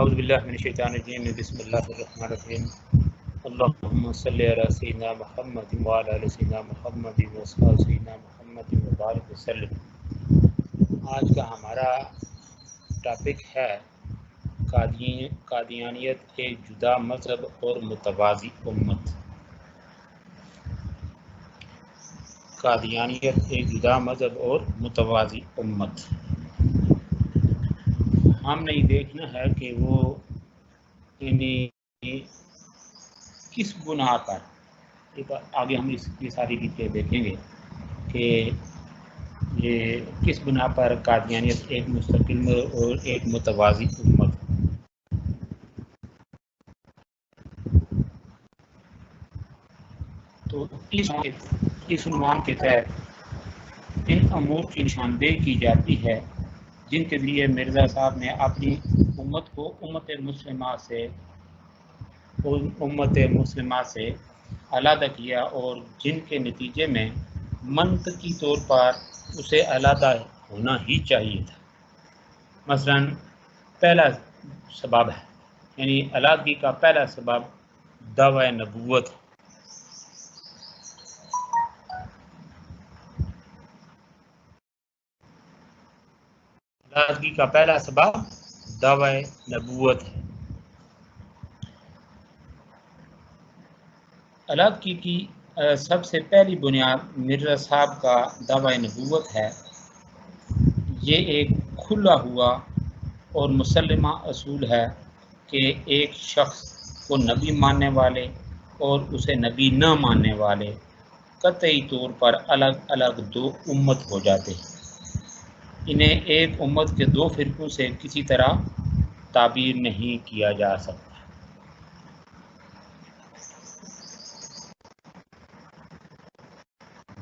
اعوذ باللہ من الشیطان الرجیم بسم اللہ الرحمن الرحیم اللہم صلی علی سیدنا محمد وعلی آل سیدنا محمد وصحبہ سیدنا محمد وبارک وسلم۔ آج کا ہمارا ٹاپک ہے قادیانیت ایک جدا مذہب اور متوازی امت۔ قادیانیت ایک جدا مذہب اور متوازی امت۔ ہم نے یہ دیکھنا ہے کہ وہ کس بنا پر، آگے ہم اس کی ساری ڈیٹیل دیکھیں گے کہ یہ کس بنا پر قادیانیت ایک مستقل اور ایک متوازی امت۔ تو اس عنوان کے تحت ان امور کی نشاندہی کی جاتی ہے جن کے ذریعے مرزا صاحب نے اپنی امت کو امت مسلمہ سے علیحدہ کیا، اور جن کے نتیجے میں منطقی طور پر اسے علیحدہ ہونا ہی چاہیے تھا۔ مثلا پہلا سبب ہے، یعنی علیحدگی کا پہلا سبب دعوی نبوت۔ علیحدگی کا پہلا سبب دعوی نبوت ہے۔ علیحدگی کی سب سے پہلی بنیاد مرزا صاحب کا دعوی نبوت ہے۔ یہ ایک کھلا ہوا اور مسلمہ اصول ہے کہ ایک شخص کو نبی ماننے والے اور اسے نبی نہ ماننے والے قطعی طور پر الگ الگ دو امت ہو جاتے ہیں۔ انہیں ایک امت کے دو فرقوں سے کسی طرح تعبیر نہیں کیا جا سکتا۔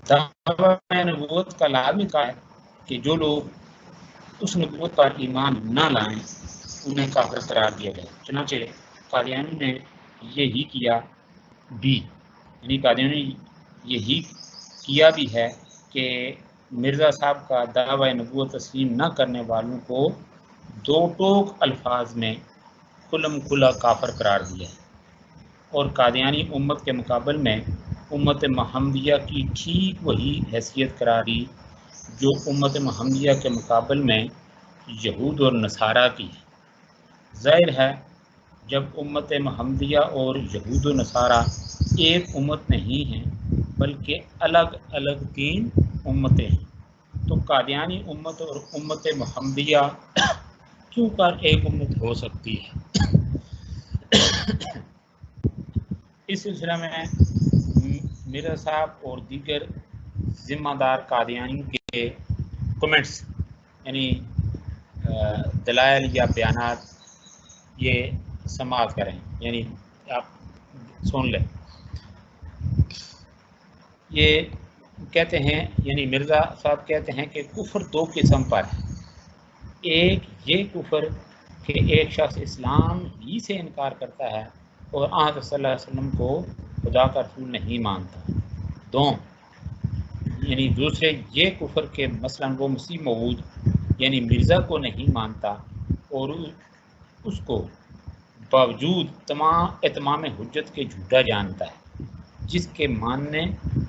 دعوی نبوت کا لازم ہے کہ جو لوگ اس نبوت پر ایمان نہ لائیں انہیں کافر قرار دیا جائے۔ چنانچہ قادیانی نے یہی کیا بھی، یعنی قادیانی نے یہی کیا بھی ہے کہ مرزا صاحب کا دعوی نبوت تسلیم نہ کرنے والوں کو دو ٹوک الفاظ میں کھلم کھلا کافر قرار دیا ہے، اور قادیانی امت کے مقابل میں امت محمدیہ کی ٹھیک وہی حیثیت قرار دی جو امت محمدیہ کے مقابل میں یہود اور نصارہ کی ہے۔ ظاہر ہے جب امت محمدیہ اور یہود و نصارہ ایک امت نہیں ہیں بلکہ الگ الگ تین امتیں ہیں، تو قادیانی امت اور امت محمدیہ کیوں کر ایک امت ہو سکتی ہے؟ اس سلسلہ میں مرزا صاحب اور دیگر ذمہ دار قادیانیوں کے کمنٹس، یعنی دلائل یا بیانات، یہ سماعت کریں، یعنی آپ سن لیں۔ یہ کہتے ہیں، یعنی مرزا صاحب کہتے ہیں کہ کفر دو قسم پر ہے۔ ایک یہ کفر کہ ایک شخص اسلام ہی سے انکار کرتا ہے اور آن صلی اللہ علیہ وسلم کو خدا کا رسول نہیں مانتا۔ یعنی دوسرے یہ کفر کہ مثلا وہ مسیح موعود یعنی مرزا کو نہیں مانتا اور اس کو باوجود اتمام حجت کے جھوٹا جانتا ہے، جس کے ماننے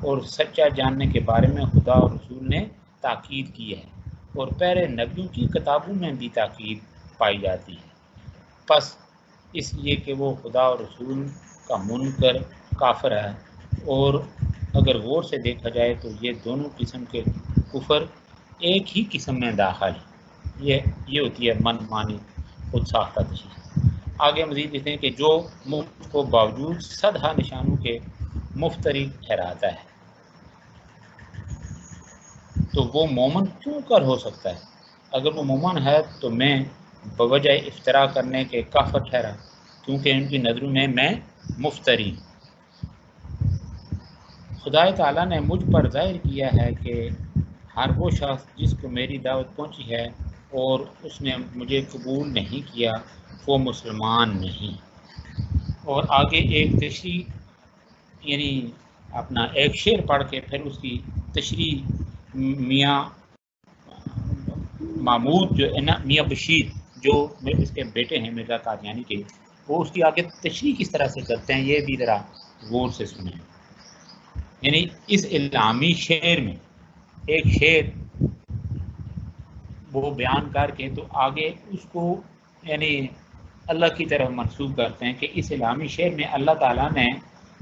اور سچا جاننے کے بارے میں خدا اور رسول نے تاکید کی ہے اور پہلے نبیوں کی کتابوں میں بھی تاکید پائی جاتی ہے۔ پس اس لیے کہ وہ خدا اور رسول کا منکر کافر ہے، اور اگر غور سے دیکھا جائے تو یہ دونوں قسم کے کفر ایک ہی قسم میں داخل ہے۔ یہ ہوتی ہے من مانی خود ساختہ تشریح۔ آگے مزید کہتے ہیں کہ جو مفت کو باوجود صدہا نشانوں کے مفتری ٹھہراتا ہے تو وہ مومن کیوں کر ہو سکتا ہے؟ اگر وہ مومن ہے تو میں بوجہ افترا کرنے کے کافر ٹھہرا، کیونکہ ان کی نظروں میں مفتری۔ خدا تعالیٰ نے مجھ پر ظاہر کیا ہے کہ ہر وہ شخص جس کو میری دعوت پہنچی ہے اور اس نے مجھے قبول نہیں کیا وہ مسلمان نہیں۔ اور آگے ایک تشریح، یعنی اپنا ایک شعر پڑھ کے پھر اس کی تشریح میاں محمود جو ہے نا، میاں بشیر جو اس کے بیٹے ہیں مرزا قادیانی کے، وہ اس کی آگے تشریح کس طرح سے کرتے ہیں، یہ بھی ذرا غور سے سنیں۔ یعنی اس الہامی شعر میں ایک شعر وہ بیان کر کے تو آگے اس کو یعنی اللہ کی طرف منسوب کرتے ہیں کہ اس الہامی شعر میں اللہ تعالیٰ نے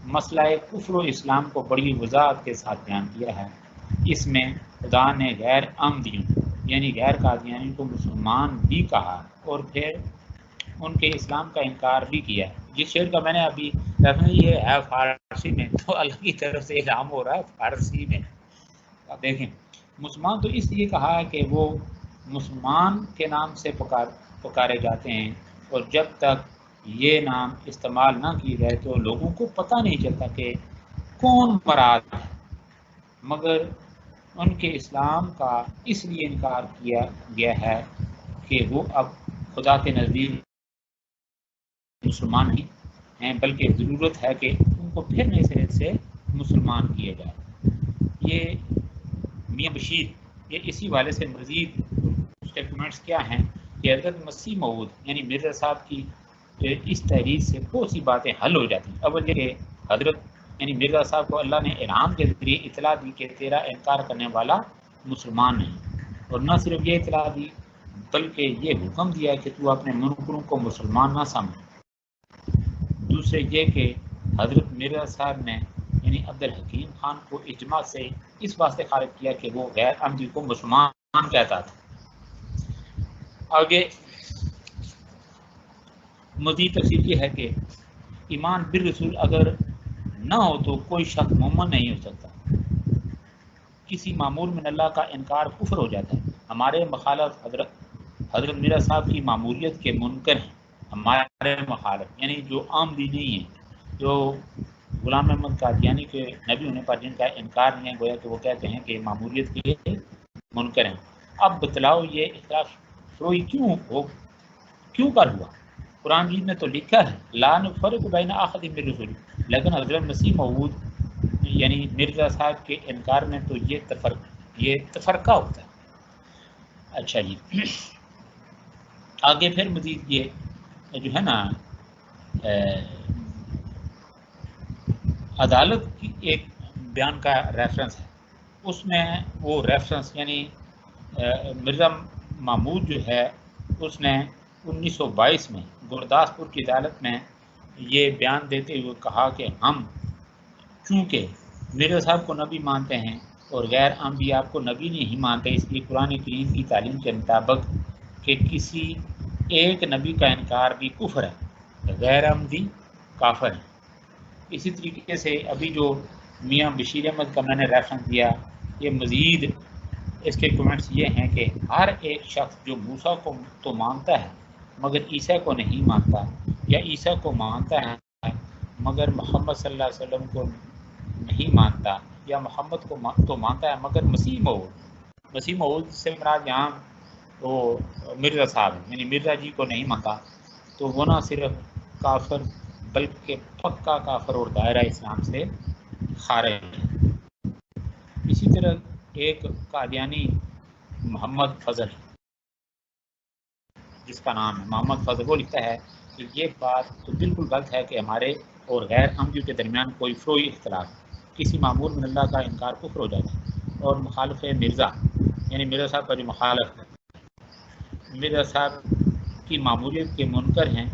مسئلہ کفر و اسلام کو بڑی وضاحت کے ساتھ بیان کیا ہے۔ اس میں خدا نے غیر احمدیوں یعنی غیر قادیانی کو مسلمان بھی کہا اور پھر ان کے اسلام کا انکار بھی کیا ہے۔ جس شعر کا میں نے ابھی یہ ہے فارسی میں، تو اللہ کی طرف سے الہام ہو رہا ہے فارسی میں۔ آپ دیکھیں، مسلمان تو اس لیے کہا ہے کہ وہ مسلمان کے نام سے پکارے جاتے ہیں، اور جب تک یہ نام استعمال نہ کی جائے تو لوگوں کو پتہ نہیں چلتا کہ کون مراد ہے، مگر ان کے اسلام کا اس لیے انکار کیا گیا ہے کہ وہ اب خدا کے نزدیک مسلمان ہی ہیں، بلکہ ضرورت ہے کہ ان کو پھر نئے سرے سے مسلمان کیے جائے۔ یہ میاں بشیر یہ اسی والے سے مزید اس کے کمنٹس کیا ہیں کہ حضرت مسیح موعود یعنی مرزا صاحب کی اس تحریر سے بہت سی باتیں حل ہو جاتی ہیں۔ اول یہ کہ حضرت یعنی مرزا صاحب کو اللہ نے الہام کے ذریعے اطلاع دی کہ تیرا انکار کرنے والا مسلمان نہیں، اور نہ صرف یہ اطلاع دی بلکہ یہ حکم دیا کہ تو اپنے منکروں کو مسلمان نہ سمجھ۔ دوسرے یہ کہ حضرت مرزا صاحب نے یعنی عبدالحکیم خان کو اجماع سے اس واسطے خارج کیا کہ وہ غیر احمدی کو مسلمان کہتا تھا۔ آگے مزید تفصیل یہ ہے کہ ایمان بالرسول اگر نہ ہو تو کوئی شخص مومن نہیں ہو سکتا۔ کسی معمول من اللہ کا انکار کفر ہو جاتا ہے۔ ہمارے مخالف حضرت مرزا صاحب کی معمولیت کے منکر ہیں۔ ہمارے مخالف یعنی جو احمدی نہیں ہیں، جو غلام احمد قادیانی کے نبی ہونے پر جن کا انکار نہیں ہے، گویا کہ وہ کہتے ہیں کہ معمولیت کے منکر ہیں۔ اب بتلاؤ یہ اختلاف فروئی کیوں کر ہوا؟ قرآن مجید میں تو لکھا ہے لا نفرق بین احد من رسل، لیکن حضرت مسیح موعود یعنی مرزا صاحب کے انکار میں تو یہ تفرقہ ہوتا ہے۔ اچھا جی، آگے پھر مزید یہ جو ہے نا عدالت کی ایک بیان کا ریفرنس ہے، اس میں وہ ریفرنس یعنی مرزا محمود جو ہے اس نے 1922 میں گرداسپور کی عدالت میں یہ بیان دیتے ہوئے کہا کہ ہم چونکہ مرزا صاحب کو نبی مانتے ہیں اور غیر انبیاء کو نبی نہیں مانتے، اس لیے قرآن کریم کی تعلیم کے مطابق کہ کسی ایک نبی کا انکار بھی کفر ہے، غیر احمدی کافر ہے۔ اسی طریقے سے ابھی جو میاں بشیر احمد کا میں نے ریفرنس دیا، یہ مزید اس کے کمنٹس یہ ہیں کہ ہر ایک شخص جو موسیٰ کو تو مانتا ہے مگر عیسیٰ کو نہیں مانتا، یا عیسیٰ کو مانتا ہے مگر محمد صلی اللہ علیہ وسلم کو نہیں مانتا، یا محمد کو تو مانتا ہے مگر مسیح موعود سے مراد یہاں وہ مرزا صاحب یعنی مرزا جی کو نہیں مانتا، تو وہ نہ صرف کافر بلکہ پکا کافر اور دائرہ اسلام سے خارج ہے۔ اسی طرح ایک قادیانی محمد فضل جس کا نام ہے محمد فضل، وہ لکھتا ہے کہ یہ بات تو بالکل غلط ہے کہ ہمارے اور غیر احمدیوں کے درمیان کوئی فروئی اختلاف، کسی معمول من اللہ کا انکار کفر ہو جاتا ہے، اور مخالف مرزا یعنی مرزا صاحب کا جو مخالف ہے، مرزا صاحب کی معمولیت کے منکر ہیں،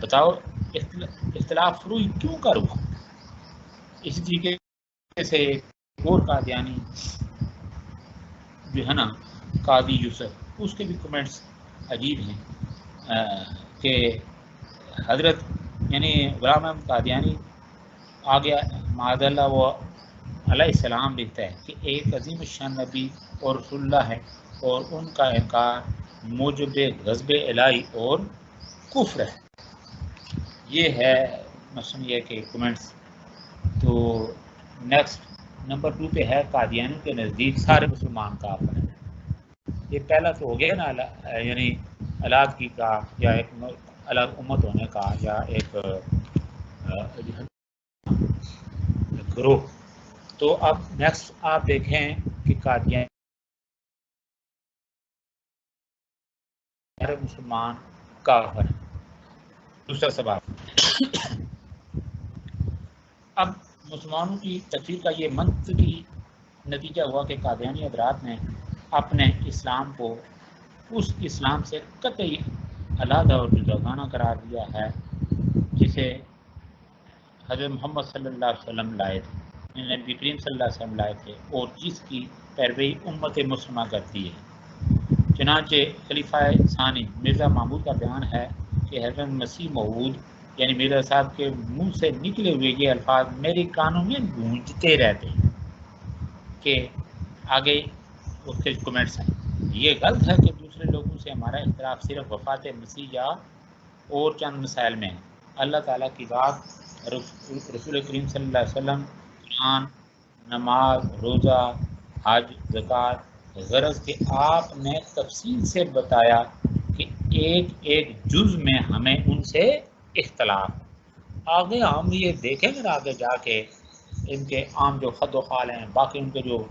بتاؤ اختلاف فروئی کیوں کر ہوا؟ اسی طریقے سے ایک اور قادیانی جو ہے نا قاضی یوسف، اس کے بھی کمنٹس عجیب ہیں کہ حضرت یعنی غلام احمد قادیانی آگے معاذ اللہ وہ علیہ السلام لکھتا ہے کہ ایک عظیم شان نبی اور رسول اللہ ہے، اور ان کا انکار موجب غضب الہی اور کفر ہے۔ یہ ہے مثلا یہ کہ کمنٹس۔ تو نیکسٹ نمبر 2 پہ ہے قادیانی کے نزدیک سارے مسلمان کافر ہیں۔ یہ پہلا تو ہو گیا نا یعنی علیحدگی کا یا ایک الگ امت ہونے کا یا ایک گروہ۔ تو اب نیکسٹ آپ دیکھیں کہ قادیانی ہر مسلمان کافر ہے۔ دوسرا سبب، اب مسلمانوں کی تکفیر کا یہ منطقی نتیجہ ہوا کہ قادیانی حضرات نے اپنے اسلام کو اس اسلام سے قطعی علیحدہ اور جداگانہ قرار دیا ہے جسے حضرت محمد صلی اللہ علیہ وسلم لائے تھے، نبی کریم صلی اللہ علیہ وسلم لائے تھے، اور جس کی پیروی امت مسلمہ کرتی ہے۔ چنانچہ خلیفہ ثانی مرزا محمود کا بیان ہے کہ حضرت مسیح موعود یعنی مرزا صاحب کے منہ سے نکلے ہوئے یہ الفاظ میرے کانوں میں گونجتے رہتے ہیں کہ آگے اس کے کمنٹس ہیں، یہ غلط ہے کہ دوسرے لوگوں سے ہمارا اختلاف صرف وفات مسیح یا اور چند مسائل میں ہے۔ اللہ تعالیٰ کی ذات، رسول کریم صلی اللہ علیہ وسلم، قرآن، نماز، روزہ، حج، زکوٰۃ، غرض کہ آپ نے تفصیل سے بتایا کہ ایک ایک جز میں ہمیں ان سے اختلاف۔ آگے ہم یہ دیکھیں گے آگے جا کے ان کے عام جو خد و خال ہیں، باقی ان کے جو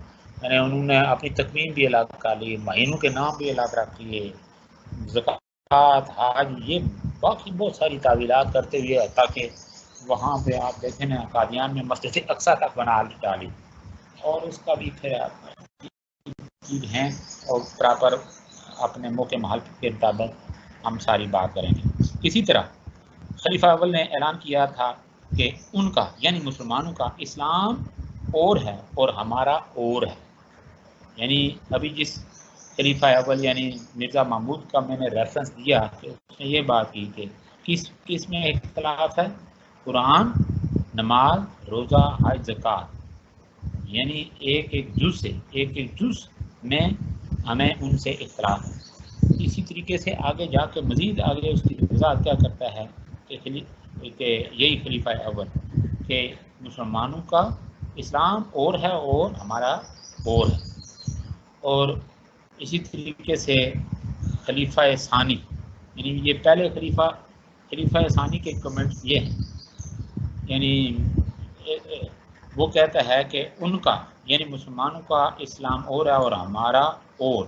یعنی انہوں نے اپنی تقویم بھی الگ کر لی، مہینوں کے نام بھی الگ رکھ لیے، زکوٰۃ، حج، یہ باقی بہت ساری تعویلات کرتے ہوئے تاکہ وہاں پہ آپ دیکھیں نا قادیان میں مسجد اقصیٰ تک بنا ڈالی، اور اس کا بھی پھر چیز ہیں اور پراپر اپنے موقع محل کے مطابق ہم ساری بات کریں گے۔ اسی طرح خلیفہ اول نے اعلان کیا تھا کہ ان کا یعنی مسلمانوں کا اسلام اور ہے اور ہمارا اور ہے، یعنی ابھی جس خلیفہ اول یعنی مرزا محمود کا میں نے ریفرنس دیا کہ اس نے یہ بات کی کہ کس میں اختلاف ہے، قرآن، نماز، روزہ، حج، زکوٰۃ، یعنی ایک ایک جز سے ایک ایک جز میں ہمیں ان سے اختلاف ہے۔ اسی طریقے سے آگے جا کے مزید آگے اس کی وضاحت کیا کرتا ہے کہ یہی خلیفہ اول کہ مسلمانوں کا اسلام اور ہے اور ہمارا اور ہے، اور اسی طریقے سے خلیفہ ثانی یعنی یہ پہلے خلیفہ ثانی کے کمنٹس یہ ہیں، یعنی وہ کہتا ہے کہ ان کا یعنی مسلمانوں کا اسلام اور ہے اور ہمارا اور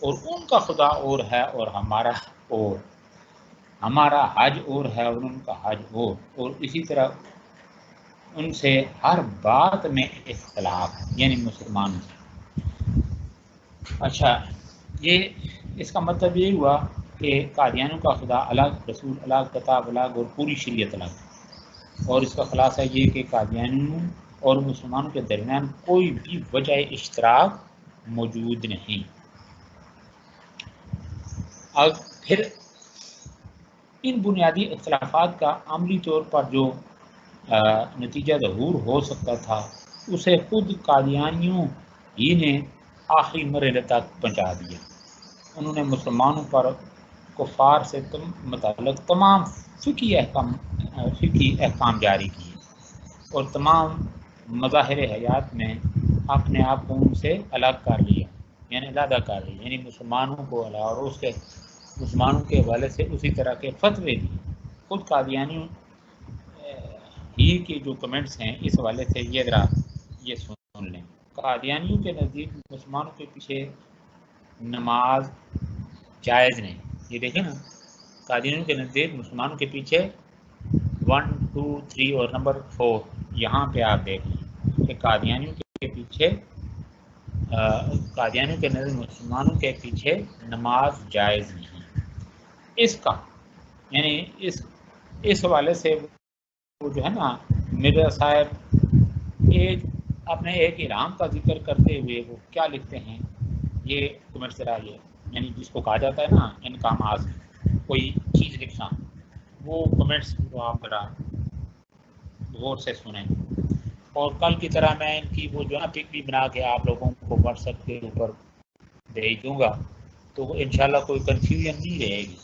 ان کا خدا اور ہے اور ہمارا اور، ہمارا حج اور ہے اور ان کا حج اور اسی طرح ان سے ہر بات میں اختلاف ہے یعنی مسلمانوں سے۔ اچھا، یہ اس کا مطلب یہ ہوا کہ قادیانیوں کا خدا الگ، رسول الگ، کتاب الگ اور پوری شریعت الگ، اور اس کا خلاصہ یہ کہ قادیانیوں اور مسلمانوں کے درمیان کوئی بھی وجہ اشتراک موجود نہیں۔ اور پھر ان بنیادی اختلافات کا عملی طور پر جو نتیجہ ظہور ہو سکتا تھا اسے خود قادیانیوں ہی نے آخری مرحلے تک پہنچا دیا۔ انہوں نے مسلمانوں پر کفار سے متعلق تمام فقہی احکام جاری کیے اور تمام مظاہر حیات میں اپنے آپ کو ان سے الگ کر لیا، یعنی علیحدہ کر لیا، یعنی مسلمانوں کو الگ، اور اس کے مسلمانوں کے حوالے سے اسی طرح کے فتوے دیے۔ خود قادیانیوں ہی کے جو کمنٹس ہیں اس حوالے سے یہ ذرا یہ سن لیں۔ قادیانیوں کے نزدیک مسلمانوں کے پیچھے نماز جائز نہیں، یہ دیکھیں نا، قادیانیوں کے نزدیک مسلمانوں کے پیچھے 1 2 3 اور نمبر 4 یہاں پہ آپ دیکھ لیں کہ قادیانیوں کے پیچھے قادیانیوں کے نزدیک مسلمانوں کے پیچھے نماز جائز نہیں۔ اس کا یعنی اس حوالے سے وہ جو ہے نا مرزا صاحب اپنے ایک اعلان کا ذکر کرتے ہوئے وہ کیا لکھتے ہیں، یہ کمنٹ ذرا یہ یعنی جس کو کہا جاتا ہے نا انکامات، کوئی چیز لکھنا، وہ کمنٹس کو آپ ذرا غور سے سنیں، اور کل کی طرح میں ان کی وہ جو ہے نا پک بھی بنا کے آپ لوگوں کو واٹس ایپ کے اوپر بھیج دوں گا، تو انشاءاللہ کوئی کنفیوژن نہیں رہے گی۔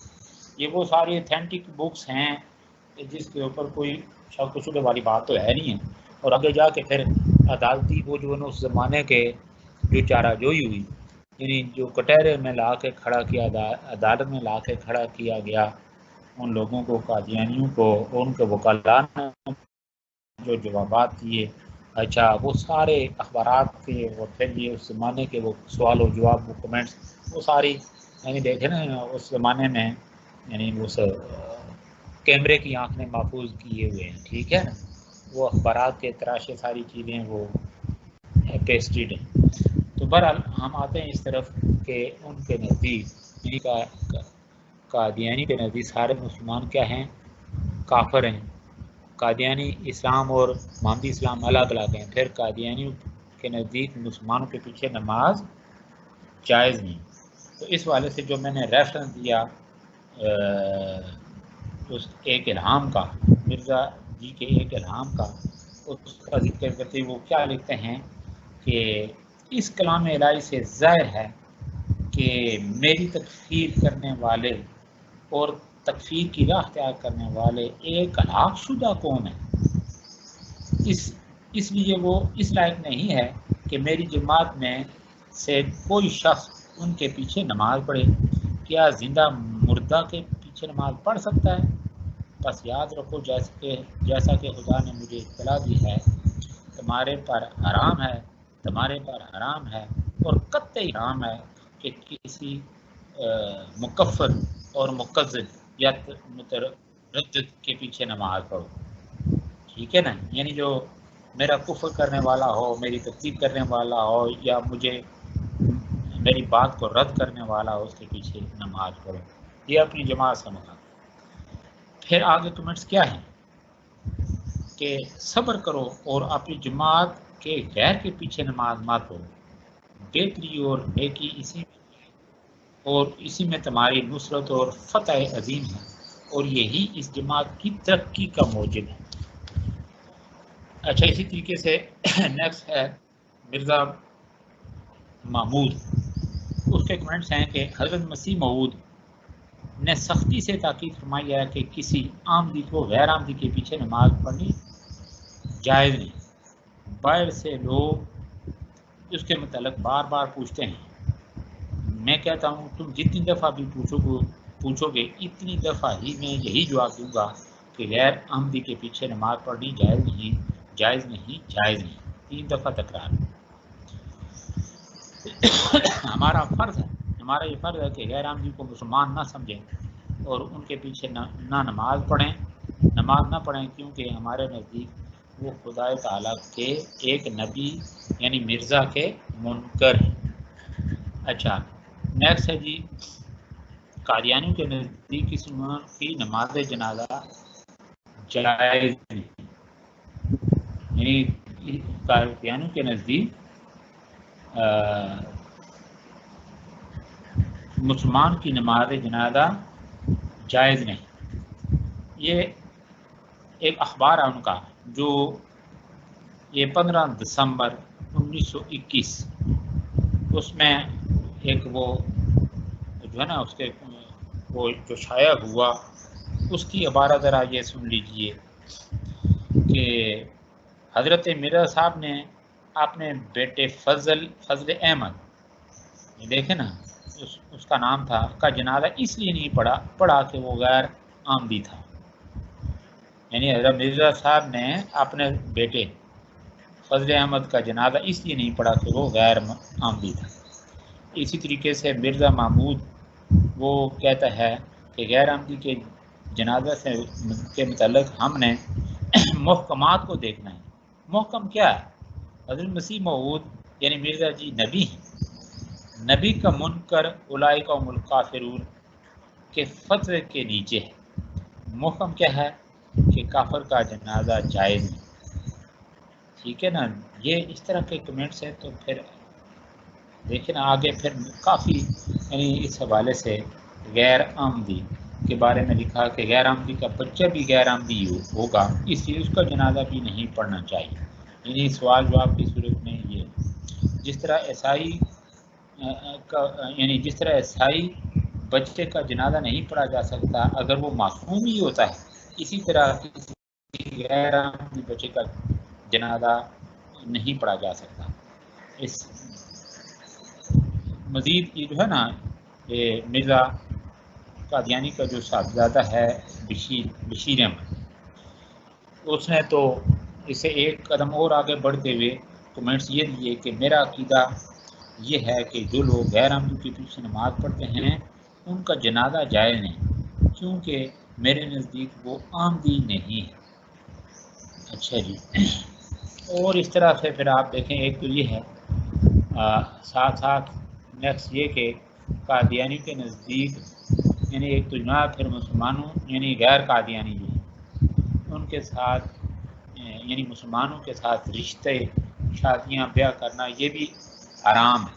یہ وہ ساری اتھینٹک بکس ہیں جس کے اوپر کوئی شک و شبہ والی بات تو ہے نہیں ہے، اور آگے جا کے پھر عدالتی وہ جو اس زمانے کے جو چارہ جوئی ہوئی، یعنی جو کٹہرے میں لا کے کھڑا کیا، عدالت میں لا کے کھڑا کیا گیا ان لوگوں کو، قادیانیوں کو، اور ان کے وکلاء نے جو جوابات دیے، اچھا وہ سارے اخبارات کے اور پھر یہ اس زمانے کے وہ سوال و جواب، وہ کمنٹس، وہ ساری یعنی دیکھیں نا اس زمانے میں یعنی اس کیمرے کی آنکھیں محفوظ کیے ہوئے ہیں، ٹھیک ہے نا، وہ اخبارات کے تراشے ساری چیزیں وہ پیسٹڈ ہیں. تو بہرحال ہم آتے ہیں اس طرف کہ ان کے نزدیک یعنی قادیانی کے نزدیک سارے مسلمان کیا ہیں؟ کافر ہیں. قادیانی اسلام اور محمدی اسلام الگ الگ ہیں. پھر قادیانی کے نزدیک مسلمانوں کے پیچھے نماز جائز نہیں. تو اس والے سے جو میں نے ریفرنس دیا اس ایک الہام کا، مرزا جی کے ایک الہام کا، اس کا ذکر کرتے وہ کیا لکھتے ہیں کہ اس کلام الہی سے ظاہر ہے کہ میری تکفیر کرنے والے اور تکفیر کی راہ اختیار کرنے والے ایک ہلاک شدہ قوم ہے. اس لیے وہ اس لائق نہیں ہے کہ میری جماعت میں سے کوئی شخص ان کے پیچھے نماز پڑھے. کیا زندہ مردہ کے پیچھے نماز پڑھ سکتا ہے؟ بس یاد رکھو جیسا کہ خدا نے مجھے اطلاع دی ہے، تمہارے پر حرام ہے اور قطعی حرام ہے کہ کسی مکفر اور مکذب یا متردد کے پیچھے نماز پڑھو. ٹھیک ہے نا، یعنی جو میرا کفر کرنے والا ہو، میری تکذیب کرنے والا ہو، یا مجھے میری بات کو رد کرنے والا ہو، اس کے پیچھے نماز پڑھو. یہ اپنی جماعت سے مقام. پھر آگے کمنٹس کیا ہیں کہ صبر کرو اور اپنی جماعت کے غیر کے پیچھے نماز مت پڑھو. بہتری اور نیکی اسی میں تمہاری نصرت اور فتح عظیم ہے، اور یہی اس جماعت کی ترقی کا موجب ہے. اچھا، اسی طریقے سے نیکسٹ ہے مرزا محمود. اس کے کمنٹس ہیں کہ حضرت مسیح موعود نے سختی سے تاکید فرمائی ہے کہ کسی آمدی کو غیر آمدی کے پیچھے نماز پڑھنی جائز نہیں. باہر سے لوگ اس کے متعلق بار بار پوچھتے ہیں. میں کہتا ہوں تم جتنی دفعہ بھی پوچھو گے اتنی دفعہ ہی میں یہی جواب دوں گا کہ غیر آمدی کے پیچھے نماز پڑھنی جائز نہیں. 3 دفعہ تکرار. ہمارا یہ فرض ہے کہ غیر آمدی کو مسلمان نہ سمجھیں اور ان کے پیچھے نہ نماز نہ پڑھیں کیونکہ ہمارے نزدیک وہ خدا تعالیٰ کے ایک نبی یعنی مرزا کے منکر ہیں. اچھا، نیکسٹ ہے جی، قادیانیوں کے نزدیک کسی مسلمان کی نماز جنازہ جائز نہیں. یعنی قادیانیوں کے نزدیک مسلمان کی نماز جنازہ جائز نہیں. یہ ایک اخبار ہے ان کا جو یہ 15 دسمبر 1921 اس میں ایک وہ جو ہے نا اس کے وہ جو شائع ہوا اس کی عبارت ذرا یہ سن لیجئے کہ حضرت مرزا صاحب نے اپنے بیٹے فضل احمد، دیکھیں نا اس کا نام تھا، کا جنازہ اس لیے نہیں پڑھا کہ وہ غیر آمدی تھا. یعنی حضرت مرزا صاحب نے اپنے بیٹے فضل احمد کا جنازہ اس لیے نہیں پڑھا کہ وہ غیر آمدی تھا. اسی طریقے سے مرزا محمود وہ کہتا ہے کہ غیر آمدی کے جنازہ کے متعلق ہم نے محکمات کو دیکھنا ہے. محکم کیا ہے؟ حضرت مسیح موعود یعنی مرزا جی نبی ہیں. نبی کا منکر اولئک هم الکافرون کے فتوے کے نیچے ہے. محکم کیا ہے کہ کافر کا جنازہ جائز نہیں. ٹھیک ہے نا، یہ اس طرح کے کمنٹس ہیں. تو پھر دیکھیں نا آگے پھر کافی یعنی اس حوالے سے غیر آمدی کے بارے میں لکھا کہ غیر آمدی کا بچہ بھی غیر آمدی ہوگا، اس لیے اس کا جنازہ بھی نہیں پڑھنا چاہیے. یعنی سوال جواب کی صورت میں یہ جس طرح عیسائی بچے کا جنازہ نہیں پڑھا جا سکتا اگر وہ معصوم ہی ہوتا ہے، اسی طرح کسی غیر آمدی بچے کا جنازہ نہیں پڑھا جا سکتا. اس مزید یہ جو ہے نا یہ مرزا قادیانی کا جو صاحبزادہ ہے بشیر احمد، اس نے تو اسے ایک قدم اور آگے بڑھتے ہوئے کمنٹس یہ دیے کہ میرا عقیدہ یہ ہے کہ جو لوگ غیر آمدی کے پیچھے نماز پڑھتے ہیں ان کا جنازہ جائز نہیں، کیونکہ میرے نزدیک وہ آمدی نہیں ہے۔ اچھا جی، اور اس طرح سے پھر آپ دیکھیں، ایک تو یہ ہے، ساتھ ساتھ نیکسٹ یہ کہ قادیانی کے نزدیک یعنی ایک تو جناب پھر مسلمانوں یعنی غیر قادیانی جو ہیں ان کے ساتھ یعنی مسلمانوں کے ساتھ رشتے، شادیاں، بیاہ کرنا یہ بھی حرام ہے۔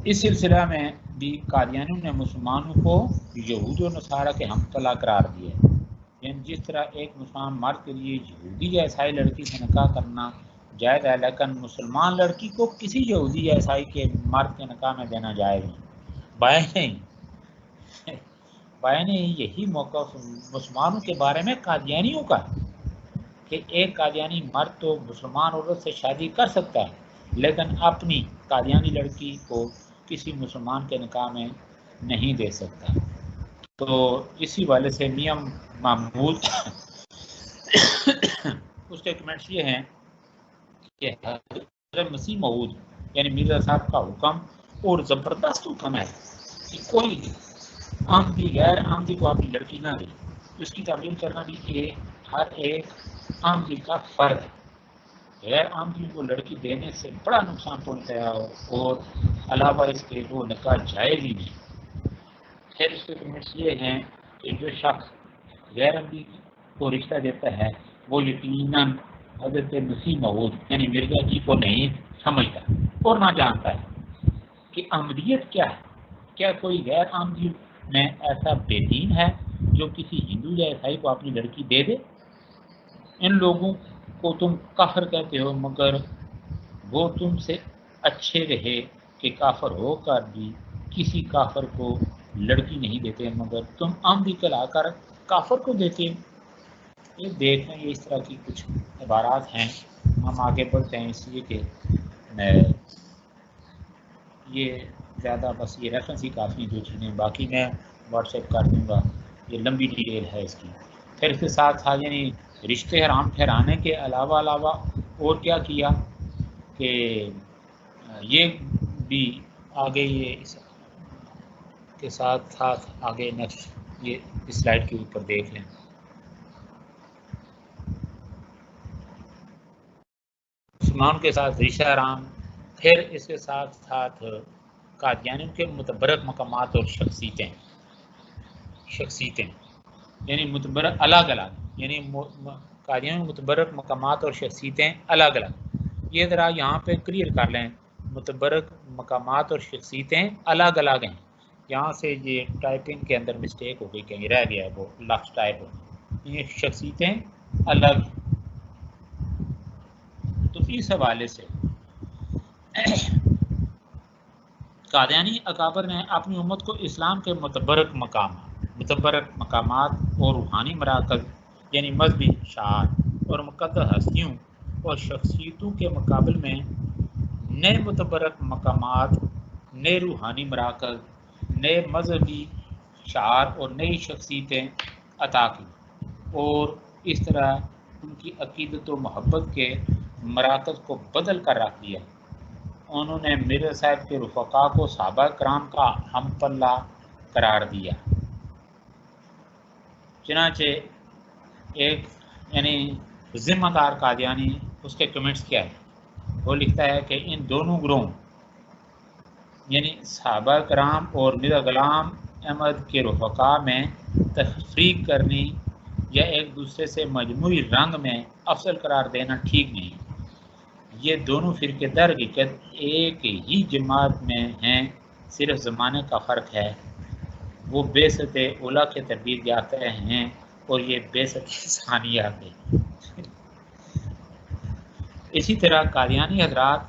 اس سلسلہ میں بھی قادیانیوں نے مسلمانوں کو یہود و نصارہ کے ہم طلع قرار دیا ہے، یعنی جس طرح ایک مسلمان مرد کے لیے یہودی یا عیسائی لڑکی سے نکاح کرنا جائز ہے، لیکن مسلمان لڑکی کو کسی یہودی یا عیسائی کے مرد کے نکاح میں دینا جائز نہیں۔ بائیں نہیں، یہی موقع مسلمانوں کے بارے میں قادیانیوں کا کہ ایک قادیانی مرد تو مسلمان عورت سے شادی کر سکتا ہے، لیکن اپنی قادیانی لڑکی کو کسی مسلمان کے نکاح میں نہیں دے سکتا۔ تو اسی والے سے میاں محمود اس کے کمنٹس یہ ہیں کہ حضرت مسیح موعود یعنی مرزا صاحب کا حکم اور زبردست حکم ہے کہ کوئی آمدی غیر آمدی کو اپنی لڑکی نہ دے۔ اس کی تعمیل کرنا بھی کہ ہر ایک آمدی کا فرض ہے، غیر آمدی کو لڑکی دینے سے بڑا نقصان پہنچتا ہے اور علاوہ اس کے وہ نکاح جائز ہی نہیں۔ پھر اس کے کمنٹس یہ ہیں کہ جو شخص غیر آمدی کو رشتہ دیتا ہے وہ یقیناً حضرت مسیح موعود یعنی مرزا جی کو نہیں سمجھتا اور نہ جانتا ہے کہ آمدیت کیا ہے۔ کیا کوئی غیر آمدی میں ایسا بے دین ہے جو کسی ہندو یا عیسائی کو اپنی لڑکی دے دے؟ ان لوگوں کو تم کافر کہتے ہو، مگر وہ تم سے اچھے رہے کہ کافر ہو کر بھی کسی کافر کو لڑکی نہیں دیتے، مگر تم آمدی کلا کر کافر کو دیتے۔ یہ دیکھ لیں، یہ اس طرح کی کچھ عبارات ہیں۔ ہم آگے بڑھتے ہیں، اس لیے کہ میں یہ زیادہ بس یہ ریفرنس ہی کافی جو چیزیں، باقی میں واٹس ایپ کر دوں گا، یہ لمبی ڈیٹیل ہے اس کی۔ پھر اس کے ساتھ ساتھ یعنی رشتے حرام ٹھہرانے کے علاوہ اور کیا کیا کہ یہ بھی آگے یہ اس کے ساتھ ساتھ آگے نیکسٹ یہ اس سلائڈ کے اوپر دیکھ لیں۔ مسلمان کے ساتھ رشتہ حرام، پھر اس کے ساتھ ساتھ قادیانیوں کے متبرک مقامات اور شخصیتیں یعنی متبرک الگ الگ، یعنی قادیانیوں متبرک مقامات اور شخصیتیں الگ الگ۔ یہ ذرا یہاں پہ کلیئر کر لیں، متبرک مقامات اور شخصیتیں الگ الگ ہیں۔ یہاں سے یہ ٹائپنگ کے اندر مسٹیک ہو گئی، کہیں رہ گیا ہے، وہ لفظ ٹائپ ہو گئی، یہ شخصیتیں الگ۔ تو اس حوالے سے قادیانی اکابر نے اپنی امت کو اسلام کے متبرک مقامات اور روحانی مراکز یعنی مذہبی شعائر اور مقدس ہستیوں اور شخصیتوں کے مقابل میں نئے متبرک مقامات، نئے روحانی مراکز، نئے مذہبی شعائر اور نئی شخصیتیں عطا کی، اور اس طرح ان کی عقیدت و محبت کے مراکز کو بدل کر رکھ دیا۔ انہوں نے مرزا صاحب کے رفقا کو صحابہ کرام کا ہم پلہ قرار دیا۔ چنانچہ ایک یعنی ذمہ دار قادیانی، اس کے کمنٹس کیا ہے، وہ لکھتا ہے کہ ان دونوں گروہوں یعنی صحابہ کرام اور مرزا غلام احمد کے رفقا میں تفریق کرنی یا ایک دوسرے سے مجموعی رنگ میں افضل قرار دینا ٹھیک نہیں۔ یہ دونوں فرقے در حقیقت ایک ہی جماعت میں ہیں، صرف زمانے کا فرق ہے۔ وہ بعثت اولیٰ کے تربیت یافتہ ہیں اور یہ بعثت ثانیہ کے۔ اسی طرح قادیانی حضرات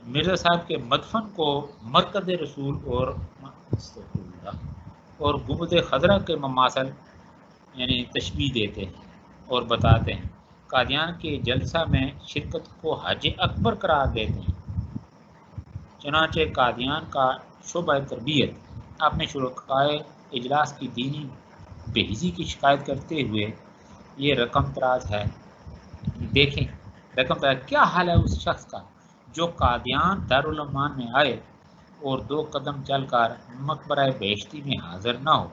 مرزا صاحب کے مدفن کو مرکز رسول اور گنبد خضرا کے مماثل یعنی تشبیہ دیتے ہیں اور بتاتے ہیں۔ قادیان کے جلسہ میں شرکت کو حج اکبر قرار دیتے ہیں۔ چنانچہ قادیان کا شعبہ تربیت اپنے شرکائے اجلاس کی دینی بہیزی کی شکایت کرتے ہوئے یہ رقم تراز ہے، دیکھیں رقم تراز کیا حال ہے اس شخص کا جو قادیان دارالعلومان میں آئے اور 2 قدم چل کر مقبرہ بہشتی میں حاضر نہ ہو۔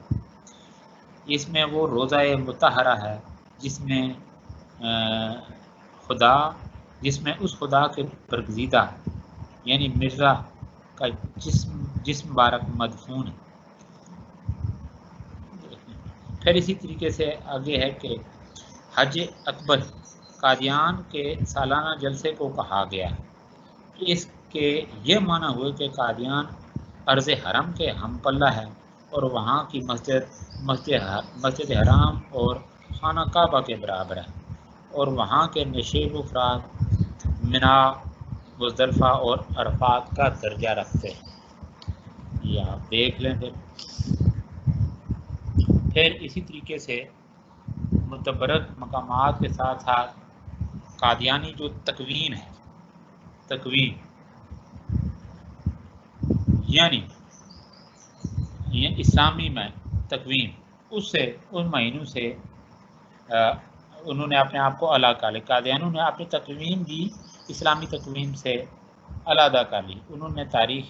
اس میں وہ روضہ مطہرہ ہے جس میں جس میں اس خدا کے برگزیدہ یعنی مرزا کا جسم مبارک مدفون ہے۔ پھر اسی طریقے سے آگے ہے کہ حج اکبر قادیان کے سالانہ جلسے کو کہا گیا ہے۔ اس کے یہ معنی ہوئے کہ قادیان ارض حرم کے ہم پلہ ہے اور وہاں کی مسجد حرام اور خانہ کعبہ کے برابر ہے، اور وہاں کے نشیب و افراد منا، مزدلفہ اور عرفات کا درجہ رکھتے ہیں۔ یہ آپ دیکھ لیں۔ پھر اسی طریقے سے متبرک مقامات کے ساتھ ساتھ قادیانی جو تکوین ہے، تکوین یعنی اسلامی میں تکوین، اس سے ان مہینوں سے انہوں نے اپنے آپ کو الگ کر لیا۔ قادیانیوں نے اپنی تکوین بھی اسلامی تکوین سے علیحدہ کر لی۔ انہوں نے تاریخ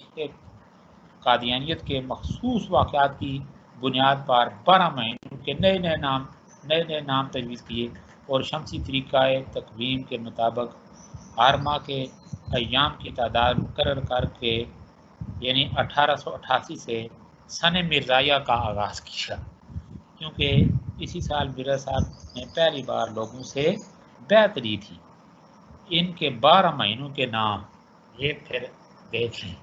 قادیانیت کے مخصوص واقعات کی بنیاد پر 12 مہینوں کے نئے نام تجویز کیے اور شمسی طریقہ تقویم کے مطابق ہر ماہ کے ایام کی تعداد مقرر کر کے یعنی 1888 سے سن مرزایہ کا آغاز کیا، کیونکہ اسی سال مرزا صاحب نے پہلی بار لوگوں سے بیعت لی تھی۔ ان کے 12 مہینوں کے نام یہ پھر دیکھیں: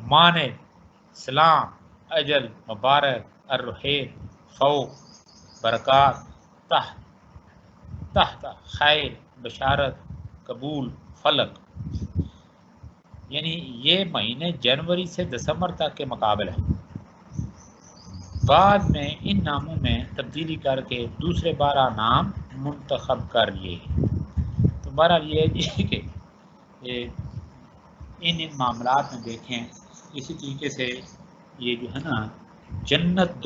مانے، سلام، اجل، مبارک، الرحیل، فوق، برکات، تحت، خیر، بشارت، قبول، فلک۔ یعنی یہ مہینے جنوری سے دسمبر تک کے مقابل ہیں۔ بعد میں ان ناموں میں تبدیلی کر کے دوسرے 12 نام منتخب کر لیے۔ تو بہرحال یہ ہے کہ ان معاملات میں دیکھیں اسی طریقے سے یہ جو ہے نا جنت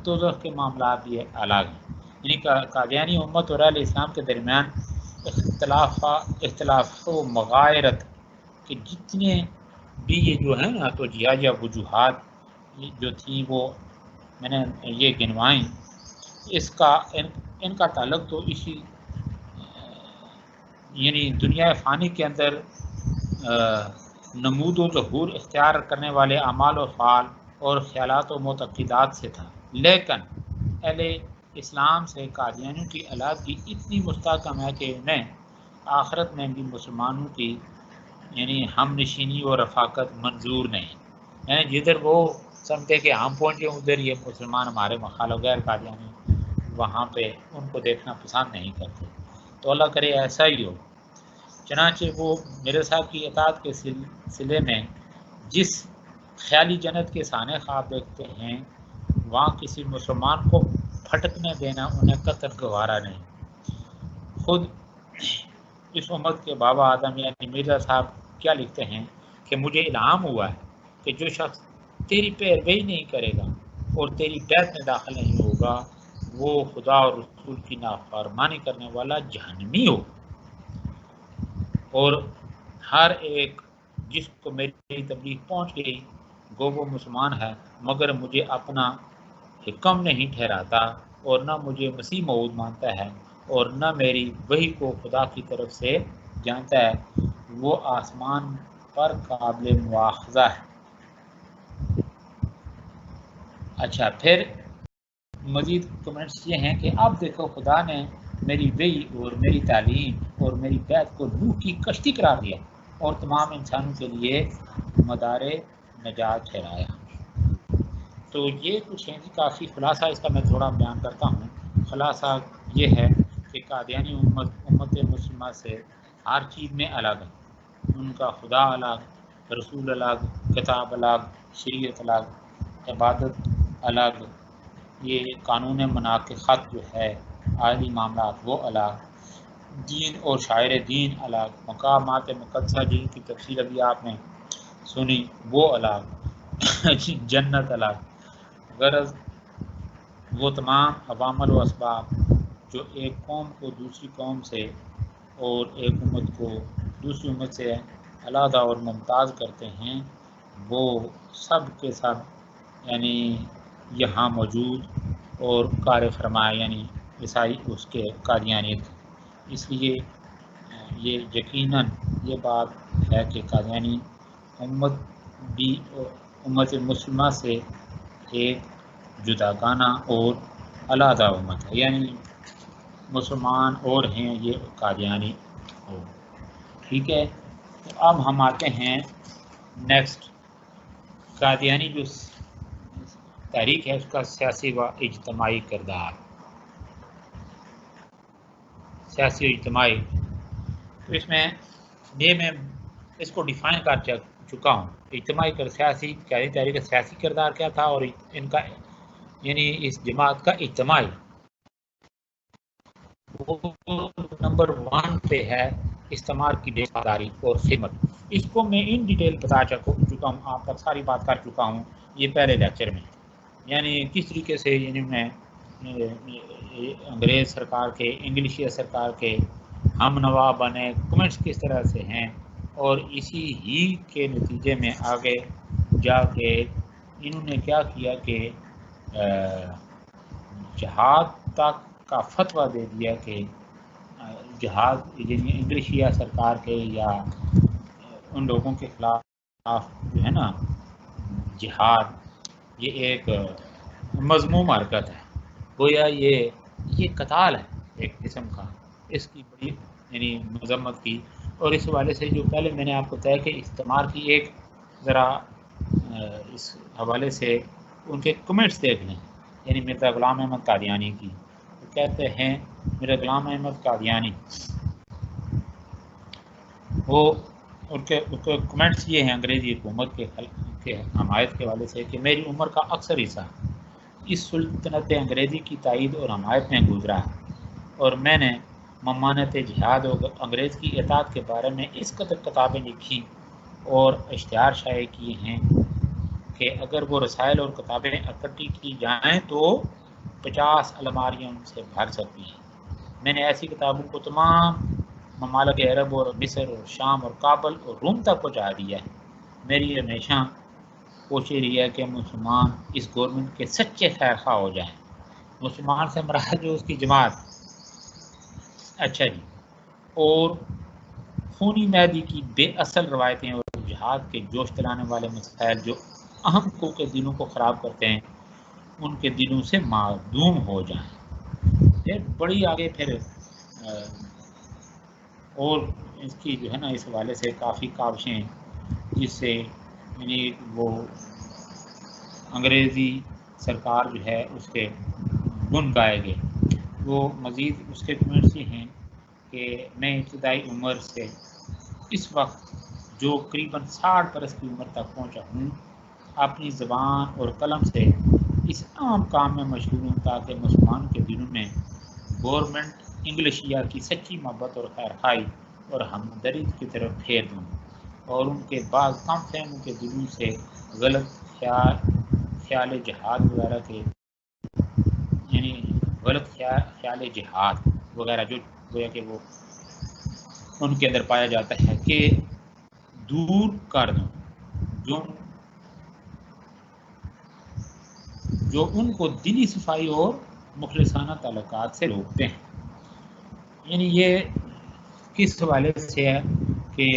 دوزخ کے معاملات بھی الگ ہیں۔ یعنی قادیانی امت اور اہل اسلام کے درمیان اختلاف و مغایرت کہ جتنے بھی یہ جو ہے نا تو یا وجوہات جو تھیں وہ میں نے یہ گنوائیں، ان کا تعلق تو اسی یعنی دنیا فانی کے اندر نمود و ظہور اختیار کرنے والے اعمال و افعال اور خیالات و معتقدات سے تھا، لیکن اہل اسلام سے قادیانیوں کی علیحدگی اتنی مستحکم ہے کہ انہیں آخرت میں بھی مسلمانوں کی یعنی ہم نشینی اور رفاقت منظور نہیں۔ یعنی جدھر وہ سمجھتے کہ ہم پہنچے ادھر یہ مسلمان ہمارے مخالف غیر قادیانی وہاں پہ ان کو دیکھنا پسند نہیں کرتے۔ تو اللہ کرے ایسا ہی ہو۔ چنانچہ وہ میرے صاحب کی اطاعت کے سلسلے میں جس خیالی جنت کے سانے خواب دیکھتے ہیں وہاں کسی مسلمان کو پھٹکنے دینا انہیں قطعاً گوارا نہیں۔ خود اس امت کے بابا آدم یعنی مرزا صاحب کیا لکھتے ہیں کہ مجھے الہام ہوا ہے کہ جو شخص تیری پیروی نہیں کرے گا اور تیری بیعت میں داخل نہیں ہوگا وہ خدا اور رسول کی نافرمانی کرنے والا جہنمی ہو، اور ہر ایک جس کو میری تبلیغ پہنچ گئی گو وہ مسلمان ہے، مگر مجھے اپنا حکم نہیں ٹھہراتا اور نہ مجھے مسیح موعود مانتا ہے اور نہ میری وحی کو خدا کی طرف سے جانتا ہے، وہ آسمان پر قابل مواخذہ ہے۔ اچھا، پھر مزید کمنٹس یہ ہیں کہ اب دیکھو خدا نے میری وحی اور میری تعلیم اور میری بیعت کو نوح کی کشتی قرار دیا اور تمام انسانوں کے لیے مدار نجات ٹھہرایا۔ تو یہ کچھ ہیں، کافی خلاصہ اس کا میں تھوڑا بیان کرتا ہوں۔ خلاصہ یہ ہے کہ قادیانی امت مسلمہ سے ہر چیز میں الگ ہے۔ ان کا خدا الگ، رسول الگ، کتاب الگ، شریعت الگ، عبادت الگ، یہ قانون مناقضت جو ہے عادی معاملات وہ الگ، دین اور شاعر دین الگ، مقامات مقدسہ جن کی تفصیل ابھی آپ نے سنی وہ الگ، جنت الگ۔ غرض وہ تمام عوامل و اسباب جو ایک قوم کو دوسری قوم سے اور ایک امت کو دوسری امت سے علیحدہ اور ممتاز کرتے ہیں وہ سب کے سب یعنی یہاں موجود اور کار فرمایا یعنی عیسائی اس کے قادیانیت. اس لیے یہ یقیناً یہ بات ہے کہ قادیانی امت بھی امت مسلمہ سے ایک جداگانہ اور علیحدہ امت ہے، یعنی مسلمان اور ہیں یہ قادیانی ہو. ٹھیک ہے، تو اب ہم آتے ہیں نیکسٹ. قادیانی جو تحریک ہے اس کا سیاسی و اجتماعی کردار. سیاسی و اجتماعی، تو اس میں یہ میں اس کو ڈیفائن کر چکا ہوں. اجتماعی سیاسی تحریک کا سیاسی کردار کیا تھا، اور ان کا یعنی اس جماعت کا اجتماعی وہ نمبر 1 پہ ہے استعمار کی دیکھداری اور خدمت. اس کو میں ان ڈیٹیل بتا چکا ہوں، آپ کا ساری بات کر چکا ہوں یہ پہلے لیکچر میں. یعنی کس طریقے سے یعنی میں انگریز سرکار کے انگلشیا سرکار کے ہم نوا بنے، کمنٹس کس طرح سے ہیں، اور اسی ہی کے نتیجے میں آگے جا کے انہوں نے کیا کیا کہ جہاد تک کا فتویٰ دے دیا کہ جہاد یعنی انگلشیا سرکار کے یا ان لوگوں کے خلاف جو ہے نا جہاد یہ ایک مذموم حرکت ہے، گویا یہ قتال ہے ایک قسم کا. اس کی بڑی یعنی مذمت کی. اور اس حوالے سے جو پہلے میں نے آپ کو طے کہ استعمار کی ایک ذرا اس حوالے سے ان کے کمنٹس دیکھ لیں. یعنی مرزا غلام احمد قادیانی کی وہ کہتے ہیں، مرزا غلام احمد قادیانی وہ ان کے کمنٹس یہ ہیں انگریزی حکومت کے حمایت کے حوالے سے کہ میری عمر کا اکثر حصہ اس سلطنت انگریزی کی تائید اور حمایت میں گزرا ہے، اور میں نے ممانعت جہاد اور انگریز کی اطاعت کے بارے میں اس قدر کتابیں لکھی اور اشتہار شائع کیے ہیں کہ اگر وہ رسائل اور کتابیں اکٹھی کی جائیں تو 50 الماریاں ان سے بھر سکتی ہیں. میں نے ایسی کتابوں کو تمام ممالک عرب اور مصر اور شام اور کابل اور روم تک پہنچا دیا ہے. میری ہمیشہ کوشش رہی ہے کہ مسلمان اس گورنمنٹ کے سچے خیر خواہ ہو جائیں. مسلمان سے مراد جو اس کی جماعت، اچھا جی، اور خونی میدی کی بے اصل روایتیں اور جہاد کے جوش دلانے والے مسائل جو اہم کو کے دلوں کو خراب کرتے ہیں ان کے دلوں سے معدوم ہو جائیں. پھر بڑی آگے پھر اور اس کی جو ہے نا اس حوالے سے کافی کاوشیں جس سے یعنی وہ انگریزی سرکار جو ہے اس کے گن گائے گئے. وہ مزید اس کے کمنٹس یہ ہیں کہ میں ابتدائی عمر سے اس وقت جو قریباً 60 برس کی عمر تک پہنچا ہوں اپنی زبان اور قلم سے اس عام کام میں مشغول ہوں تاکہ مسلمانوں کے دلوں میں گورنمنٹ انگلشیا کی سچی محبت اور خیر خواہی اور ہمدردی کی طرف پھیر دوں، اور ان کے بعض کم فہموں کے دلوں سے غلط خیال جہاد وغیرہ کے یعنی غلط خیال جہاد وغیرہ جو گویا کہ وہ ان کے اندر پایا جاتا ہے کہ دور کر دوں، جو ان کو دلی صفائی اور مخلصانہ تعلقات سے روکتے ہیں. یعنی یہ کس حوالے سے ہے کہ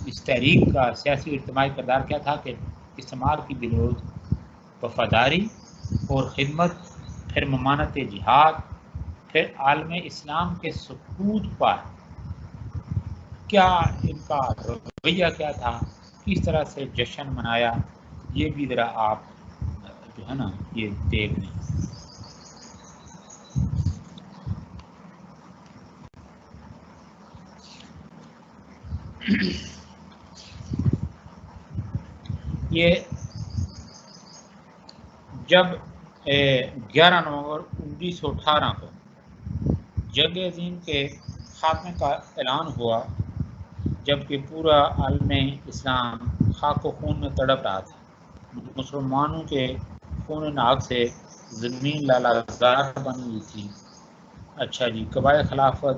اس تحریک کا سیاسی و اجتماعی کردار کیا تھا کہ استعمار کی بنیاد وفاداری اور خدمت، پھر ممانعت جہاد، پھر عالم اسلام کے سقوط پر کیا ان کا رویہ کیا تھا، کس طرح سے جشن منایا، یہ بھی ذرا آپ جو ہے نا یہ دیکھ لیں. یہ جب 11 نومبر 1918 کو جنگ عظیم کے خاتمے کا اعلان ہوا، جبکہ پورا عالم اسلام خاک و خون میں تڑپ رہا تھا، مسلمانوں کے خون ناک سے زمین لالہزار بنی ہوئی تھی. اچھا جی، قبائل خلافت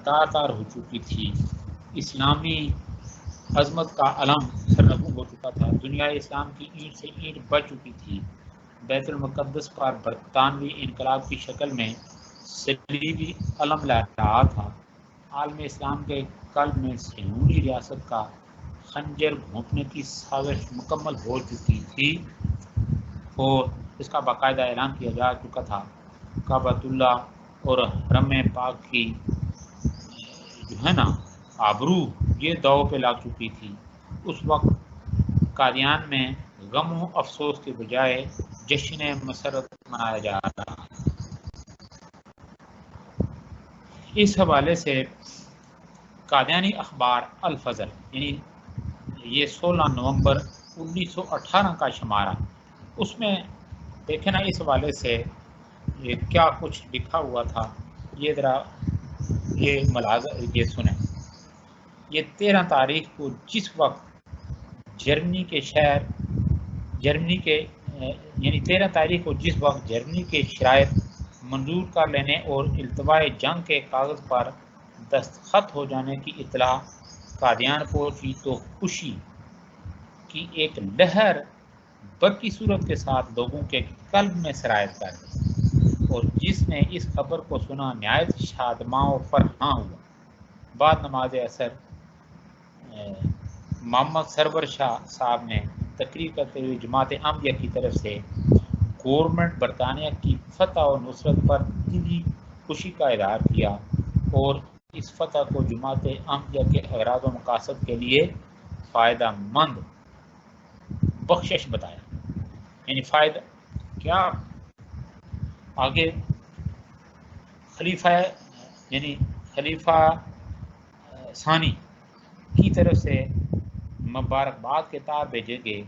تار تار ہو چکی تھی، اسلامی عظمت کا علم سرنگوں ہو چکا تھا، دنیا اسلام کی اینٹ سے اینٹ بچ چکی تھی، بیت المقدس پر برطانوی انقلاب کی شکل میں صلیبی علم لہرا رہا تھا، عالم اسلام کے قلب میں صہیونی ریاست کا خنجر گھونپنے کی سازش مکمل ہو چکی تھی اور اس کا باقاعدہ اعلان کیا جا چکا تھا۔ کعبۃ اللہ اور حرم پاک کی جو ہے نا آبرو یہ داؤ پہ لگ چکی تھی۔ اس وقت قادیان میں غم و افسوس کے بجائے جشن مسرت منایا جا رہا۔ اس حوالے سے قادیانی اخبار الفضل یعنی یہ 16 نومبر 1918 کا شمارہ، اس میں دیکھیں نا اس حوالے سے یہ کیا کچھ لکھا ہوا تھا، یہ ذرا یہ ملاحظہ یہ سنیں۔ یہ 13 تاریخ کو جس وقت جرمنی کے شہر جرمنی کے یعنی 13 تاریخ کو جس وقت جرمنی کے شرائط منظور کر لینے اور التواء جنگ کے کاغذ پر دستخط ہو جانے کی اطلاع قادیان پہنچی تو خوشی کی ایک لہر برقی صورت کے ساتھ لوگوں کے قلب میں سرایت کر گئی اور جس نے اس خبر کو سنا نہایت شادماں و فرحاں ہوا۔ بعد نماز اثر محمد سرور شاہ صاحب نے تقریر کرتے ہوئے جماعت احمدیہ کی طرف سے گورنمنٹ برطانیہ کی فتح و نصرت پر دلی خوشی کا اظہار کیا اور اس فتح کو جماعت احمدیہ کے اغراض و مقاصد کے لیے فائدہ مند بخشش بتایا۔ یعنی فائدہ کیا آگے خلیفہ یعنی خلیفہ ثانی کی طرف سے مبارکباد کے تار بھیجے گئے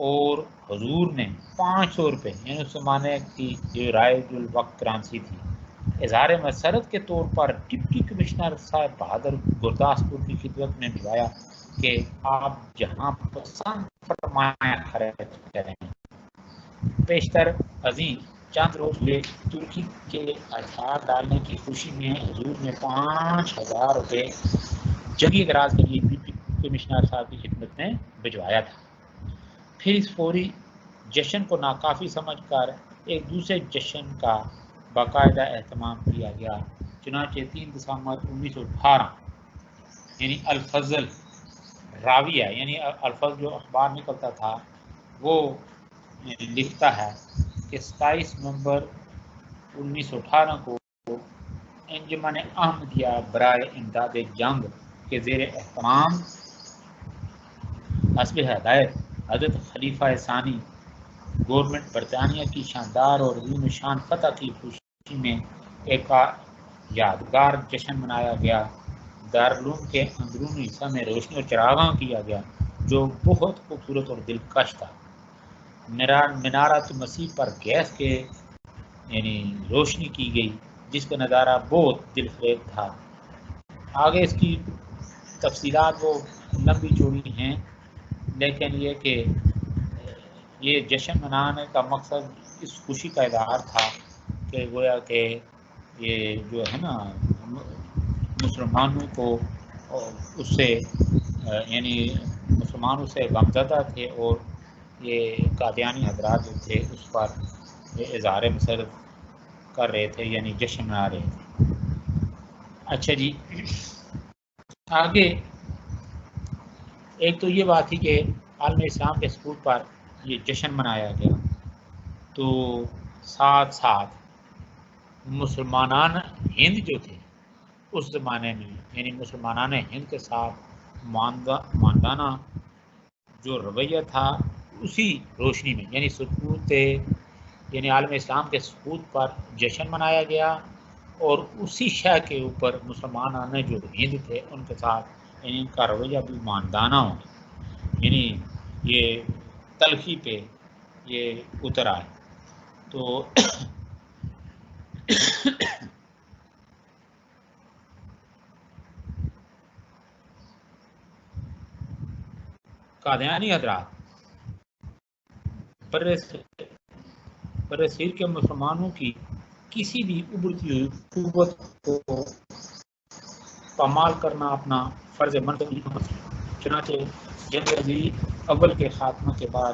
اور حضور نے 500 روپے یعنی اس زمانے کی جو رائج الوقت کرنسی تھی اظہار مسرت کے طور پر ڈپٹی کمشنر صاحب بہادر گرداسپور کی خدمت میں بھجوایا کہ آپ جہاں پسند فرمائیں خرچ کریں۔ پیشتر عظیم چند روز ہوئے ترکی کے ہتھیار ڈالنے کی خوشی میں حضور نے 5000 روپے جنگی اغراض کے لیے ڈپٹی کمشنر صاحب کی خدمت میں بھجوایا تھا۔ پھر اس فوری جشن کو ناکافی سمجھ کر ایک دوسرے جشن کا باقاعدہ اہتمام کیا گیا، چنانچہ 3 دسمبر 1918 یعنی الفضل راویہ یعنی الفضل جو اخبار نکلتا تھا وہ لکھتا ہے کہ 27 نومبر 1918 کو انجمن احمدیہ برائے امداد جنگ کے زیر اہتمام حسب ہدایت حضرت خلیفہ ثانی گورنمنٹ برطانیہ کی شاندار اور عظیم شان فتح کی خوشی میں ایک یادگار جشن منایا گیا۔ دارالعلوم کے اندرونی حصہ میں روشنی اور چراغاں کیا گیا جو بہت خوبصورت اور دلکش تھا۔ منارۃ مسیح پر گیس کے یعنی روشنی کی گئی جس کا نظارہ بہت دلفریب تھا۔ آگے اس کی تفصیلات وہ لمبی چوڑی ہیں، لیکن یہ کہ یہ جشن منانے کا مقصد اس خوشی کا اظہار تھا کہ گویا کہ یہ جو ہے نا مسلمانوں کو اس سے یعنی مسلمان اس سے غمزدہ تھے اور یہ قادیانی حضرات جو تھے اس پر اظہار مسرت کر رہے تھے یعنی جشن منا رہے تھے۔ اچھا جی، آگے ایک تو یہ بات تھی کہ عالم اسلام کے سقوط پر یہ جشن منایا گیا، تو ساتھ ساتھ مسلمانان ہند جو تھے اس زمانے میں یعنی مسلمانان ہند کے ساتھ ماندانہ جو رویہ تھا اسی روشنی میں یعنی سقوط یعنی عالم اسلام کے سقوط پر جشن منایا گیا اور اسی شے کے اوپر مسلمانان جو ہند تھے ان کے ساتھ یعنی ان کا رویہ بھی ماندانہ ہو یعنی یہ تلخی پہ یہ اتر آئے۔ تو قادیانی حضرات برصغیر کے مسلمانوں کی کسی بھی ابھرتی ہوئی قوت کو پامال کرنا اپنا فرض منتقل. چنانچہ جنگ عظیم اول کے خاتمہ کے بعد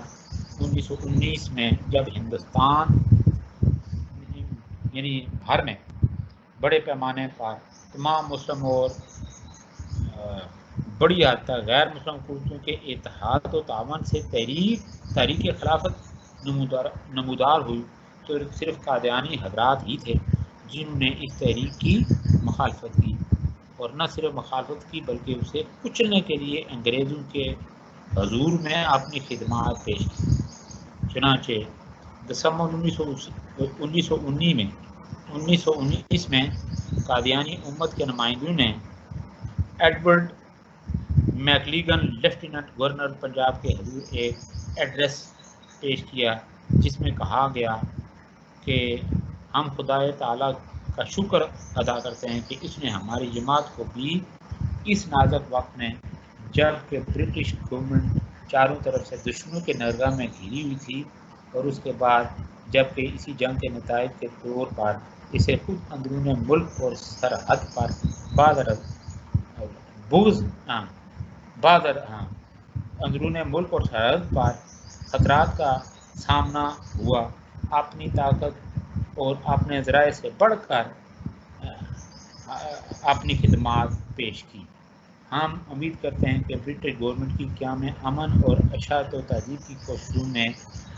1919 میں جب ہندوستان یعنی بھر میں بڑے پیمانے پر تمام مسلم اور بڑی حد تک غیر مسلم قوتوں کے اتحاد و تعاون سے تحریک خلافت نمودار ہوئی تو صرف قادیانی حضرات ہی تھے جنہوں نے اس تحریک کی مخالفت کی، اور نہ صرف مخالفت کی بلکہ اسے کچلنے کے لیے انگریزوں کے حضور میں اپنی خدمات پیش کی. چنانچہ دسمبر 1919 میں قادیانی امت کے نمائندوں نے ایڈورڈ میکلیگن لیفٹیننٹ گورنر پنجاب کے حضور ایک ایڈریس پیش کیا جس میں کہا گیا کہ ہم خدائے تعالیٰ کا شکر ادا کرتے ہیں کہ اس نے ہماری جماعت کو بھی اس نازک وقت میں، جب کہ برٹش گورنمنٹ چاروں طرف سے دشمنوں کے نرگاہ میں گھری ہوئی تھی، اور اس کے بعد جب کہ اسی جنگ کے نتائج کے طور پر اسے خود اندرون ملک اور سرحد پر اندرون ملک اور سرحد پر خطرات کا سامنا ہوا، اپنی طاقت اور اپنے ذرائع سے بڑھ کر اپنی خدمات پیش کی. ہم امید کرتے ہیں کہ برٹش گورنمنٹ کی قیام امن اور اشاعت و تہذیب کی کوششوں میں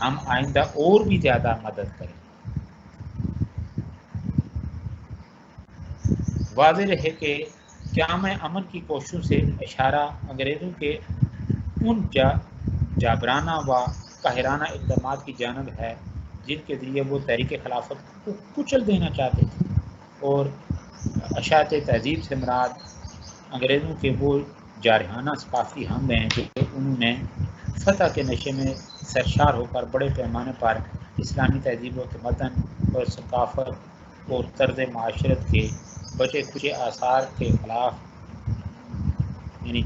ہم آئندہ اور بھی زیادہ مدد کریں. واضح رہے کہ قیام امن کی کوششوں سے اشارہ انگریزوں کے ان جابرانہ و قاہرانہ اقدامات کی جانب ہے جن کے ذریعے وہ تحریک خلافت کو کچل دینا چاہتے تھے، اور اشاعت تہذیب سے مراد انگریزوں کے وہ جارحانہ ثقافتی حملے ہیں جو انہوں نے فتح کے نشے میں سرشار ہو کر بڑے پیمانے پر اسلامی تہذیب و تمدن اور ثقافت اور طرز معاشرت کے بچے کچے آثار کے خلاف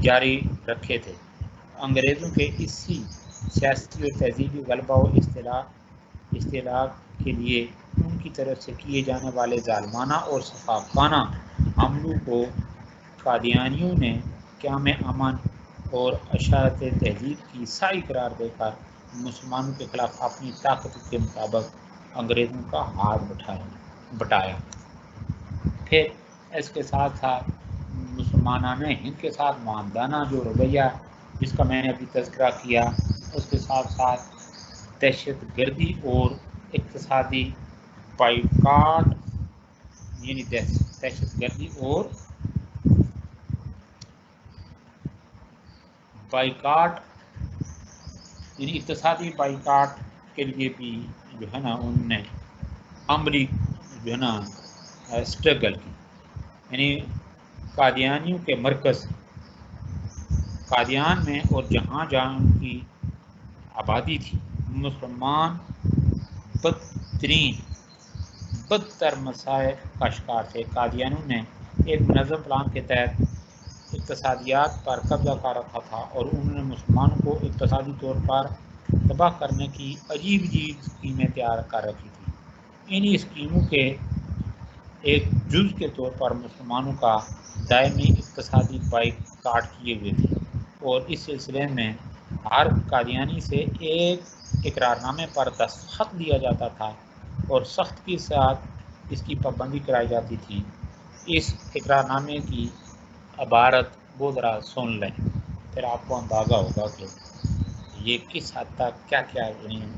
جاری رکھے تھے. انگریزوں کے اسی سیاسی اور تہذیبی غلبہ و استعلاء کے لیے ان کی طرف سے کیے جانے والے ظالمانہ اور سفاکانہ حملوں کو قادیانیوں نے قیام امن اور اشاعت تہذیب کی سائی قرار دے کر مسلمانوں کے خلاف اپنی طاقت کے مطابق انگریزوں کا ہاتھ بٹایا. پھر اس کے ساتھ ساتھ مسلمانان ہند کے ساتھ معاندانہ جو رویہ جس کا میں نے ابھی تذکرہ کیا، اس کے ساتھ ساتھ دہشت گردی اور اقتصادی بائیکاٹ، یعنی دہشت گردی اور بائیکاٹ یعنی اقتصادی بائیکاٹ کے لیے بھی جو ہے نا انہوں نے عملی جو ہے نا اسٹرگل کی. یعنی قادیانیوں کے مرکز قادیان میں اور جہاں جہاں ان کی آبادی تھی مسلمان بدتر مسائل کا شکار تھے. قادیانیوں نے ایک منظم پلان کے تحت اقتصادیات پر قبضہ کر رکھا تھا اور انہوں نے مسلمانوں کو اقتصادی طور پر تباہ کرنے کی عجیب اسکیمیں تیار کر رکھی تھی. انہی اسکیموں کے ایک جز کے طور پر مسلمانوں کا دائمی اقتصادی بائیکاٹ کیے ہوئے تھے، اور اس سلسلے میں ہر قادیانی سے ایک اقرارنامے پر دستخط دیا جاتا تھا اور سختی کے ساتھ اس کی پابندی کرائی جاتی تھی. اس اقرارنامے کی عبارت وہ ذرا سن لیں، پھر آپ کو اندازہ ہوگا کہ یہ کس حد تک کیا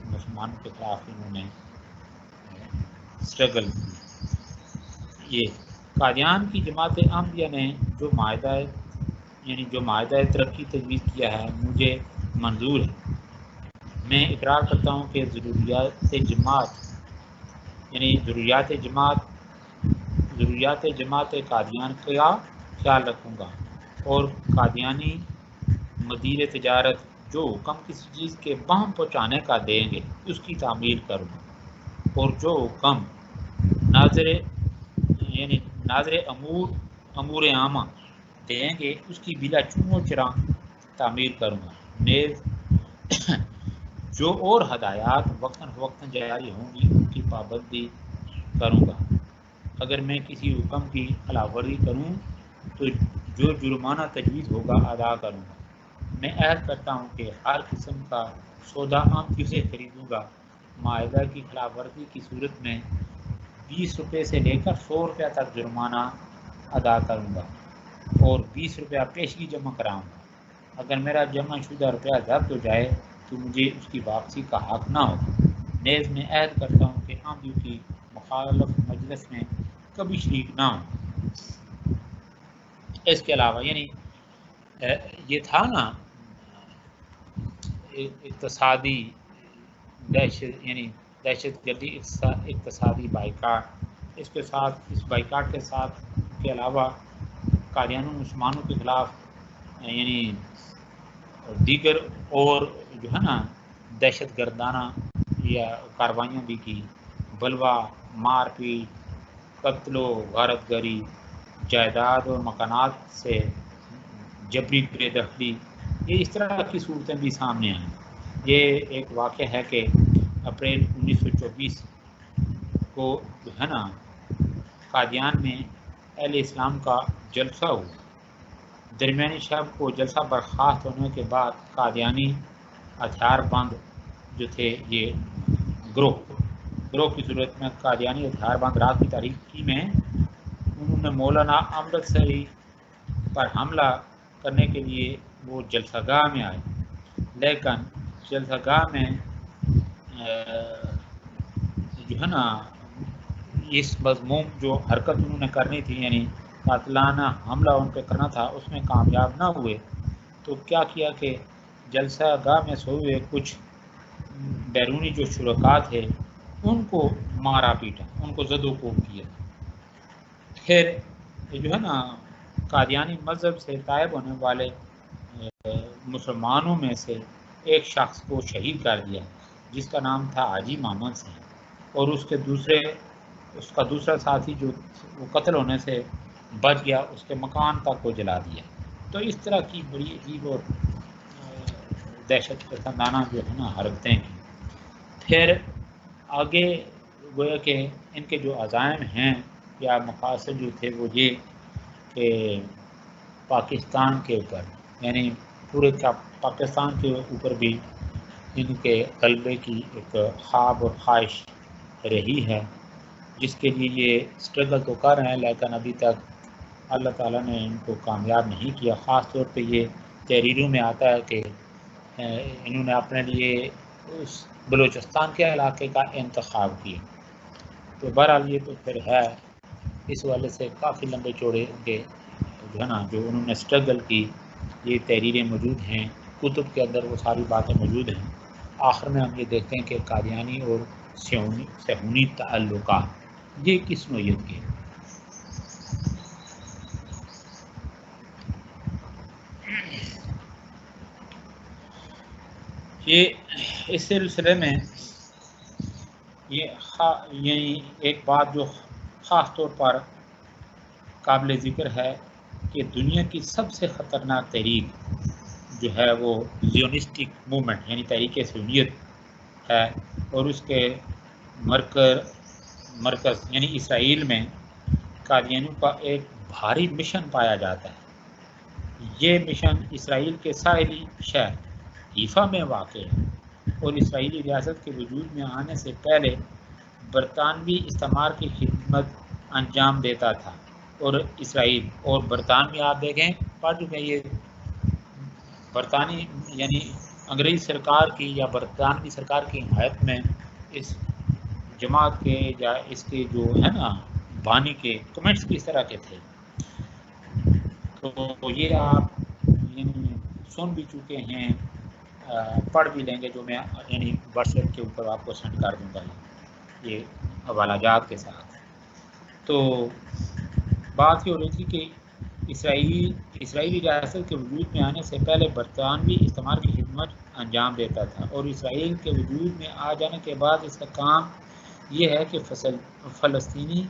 مسلمانوں کے خلاف انہوں نے اسٹرگل کی. یہ قادیان کی جماعت احمدیہ نے جو معاہدہ ترقی تجویز کیا ہے مجھے منظور ہے. میں اقرار کرتا ہوں کہ ضروریات جماعت قادیان کا خیال رکھوں گا، اور قادیانی مدیر تجارت جو حکم کسی چیز کے بہم پہنچانے کا دیں گے اس کی تعمیل کروں گا، اور جو حکم ناظر امور عامہ دیں گے اس کی بلا چون و چرا تعمیر کروں گا. نیز جو اور ہدایات وقتاً فوقتاً جاری ہوں گی ان کی پابندی کروں گا. اگر میں کسی حکم کی خلاف ورزی کروں تو جو جرمانہ تجویز ہوگا ادا کروں گا۔ میں عہد کرتا ہوں کہ ہر قسم کا سودا عام چیزیں خریدوں گا، معاہدہ کی خلاف ورزی کی صورت میں 20 روپے سے لے کر 100 روپیہ تک جرمانہ ادا کروں گا اور 20 روپیہ پیشگی جمع کراؤں گا۔ اگر میرا جمع شدہ روپیہ ضبط ہو جائے تو مجھے اس کی واپسی کا حق نہ ہوگا۔ نیز میں عہد کرتا ہوں کہ آمدیوں کی مخالف مجلس میں کبھی شریک نہ ہوں۔ اس کے علاوہ یعنی یہ تھا نا اقتصادی دہشت گردی اقتصادی بائیکاٹ، اس کے ساتھ اس بائیکاٹ کے علاوہ قادیانی مسلمانوں کے خلاف یعنی دیگر اور جو ہے نا دہشت گردانہ یا کاروائیاں بھی کی، بلوا، مار پیٹ، قتل و غارت گری، جائیداد اور مکانات سے جبری بے دخلی، یہ اس طرح کی صورتیں بھی سامنے آئیں۔ یہ ایک واقعہ ہے کہ اپریل 1924 کو جو ہے نا قادیان میں اہل اسلام کا جلسہ ہوا۔ درمیانی شب کو جلسہ برخاست ہونے کے بعد قادیانی ہتھیار بند جو تھے، یہ گروہ کی صورت میں قادیانی ہتھیار بند رات کی تاریکی میں انہوں نے مولانا امرتسری پر حملہ کرنے کے لیے وہ جلسہ گاہ میں آئے، لیکن جلسہ گاہ میں جو ہے نا اس مضموم جو حرکت انہوں نے کرنی تھی یعنی قاتلانہ حملہ ان پہ کرنا تھا، اس میں کامیاب نہ ہوئے تو کیا کیا کہ جلسہ گاہ میں سوئے ہوئے کچھ بیرونی جو شرکاء تھے ان کو مارا پیٹا، ان کو زد و کوب کیا۔ پھر جو ہے نا قادیانی مذہب سے طائب ہونے والے مسلمانوں میں سے ایک شخص کو شہید کر دیا جس کا نام تھا حاجی محمد سے، اور اس کا دوسرا ساتھی جو وہ قتل ہونے سے بچ گیا، اس کے مکان تک کو جلا دیا۔ تو اس طرح کی بڑی عجیب اور دہشت پسندانہ جو ہے نا حرکتیں ہیں۔ پھر آگے گویا کہ ان کے جو عزائم ہیں یا مقاصد جو تھے وہ یہ کہ پاکستان کے اوپر یعنی پورے پاکستان کے اوپر بھی ان کے غلبے کی ایک خواب اور خواہش رہی ہے، جس کے لیے یہ اسٹرگل تو کر رہے ہیں لیکن ابھی تک اللہ تعالیٰ نے ان کو کامیاب نہیں کیا۔ خاص طور پہ یہ تحریروں میں آتا ہے کہ انہوں نے اپنے لیے اس بلوچستان کے علاقے کا انتخاب کیا۔ تو بہرحال یہ تو پھر ہے، اس والے سے کافی لمبے چوڑے کے جو ہے نا جو انہوں نے اسٹرگل کی یہ تحریریں موجود ہیں، کتب کے اندر وہ ساری باتیں موجود ہیں۔ آخر میں ہم یہ دیکھتے ہیں کہ قادیانی اور صہیونی تعلقات یہ کس نوعیت کے ہیں۔ یہ اس سلسلے میں یعنی ایک بات جو خاص طور پر قابل ذکر ہے کہ دنیا کی سب سے خطرناک تحریک جو ہے وہ زیونسٹک موومنٹ یعنی تحریک صہیونیت ہے، اور اس کے مرکز یعنی اسرائیل میں قادیانیوں کا ایک بھاری مشن پایا جاتا ہے۔ یہ مشن اسرائیل کے ساحلی شہر حیفا میں واقع ہے اور اسرائیلی ریاست کے وجود میں آنے سے پہلے برطانوی استعمار کی خدمت انجام دیتا تھا، اور اسرائیل اور برطانوی آپ دیکھیں پڑھ چکے یہ برطانوی یعنی انگریز سرکار کی یا برطانوی سرکار کی حمایت میں اس جماعت کے یا اس کے جو ہے نا بانی کے کمنٹس کس طرح کے تھے، تو یہ آپ یعنی سن بھی چکے ہیں، پڑھ بھی لیں گے، جو میں یعنی واٹس ایپ کے اوپر آپ کو سینڈ کر دوں گا یہ حوالہ جات کے ساتھ۔ تو بات یہ ہو رہی تھی کہ اسرائیلی ریاست کے وجود میں آنے سے پہلے برطانوی استعمار کی خدمت انجام دیتا تھا، اور اسرائیل کے وجود میں آ جانے کے بعد اس کا کام یہ ہے کہ فلسطینی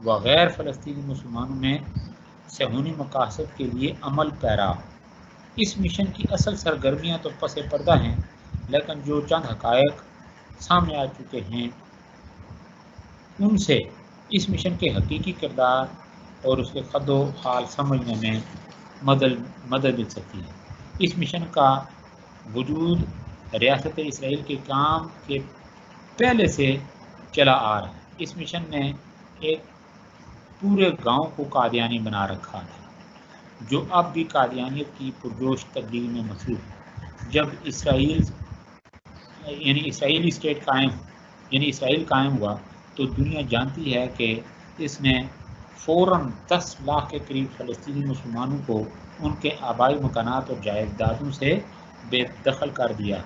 و غیر فلسطینی مسلمانوں میں صہیونی مقاصد کے لیے عمل پیرا ہو۔ اس مشن کی اصل سرگرمیاں تو پس پردہ ہیں، لیکن جو چند حقائق سامنے آ چکے ہیں ان سے اس مشن کے حقیقی کردار اور اس کے خد و خال سمجھنے میں مدد مل سکتی ہے۔ اس مشن کا وجود ریاست اسرائیل کے کام کے پہلے سے چلا آ رہا ہے۔ اس مشن نے ایک پورے گاؤں کو قادیانی بنا رکھا تھا، جو اب بھی قادیانیت کی پرجوش تبلیغ میں مصروف ہے۔ جب اسرائیل اسرائیل قائم ہوا تو دنیا جانتی ہے کہ اس نے فوراً 10 لاکھ کے قریب فلسطینی مسلمانوں کو ان کے آبائی مکانات اور جائیدادوں سے بے دخل کر دیا،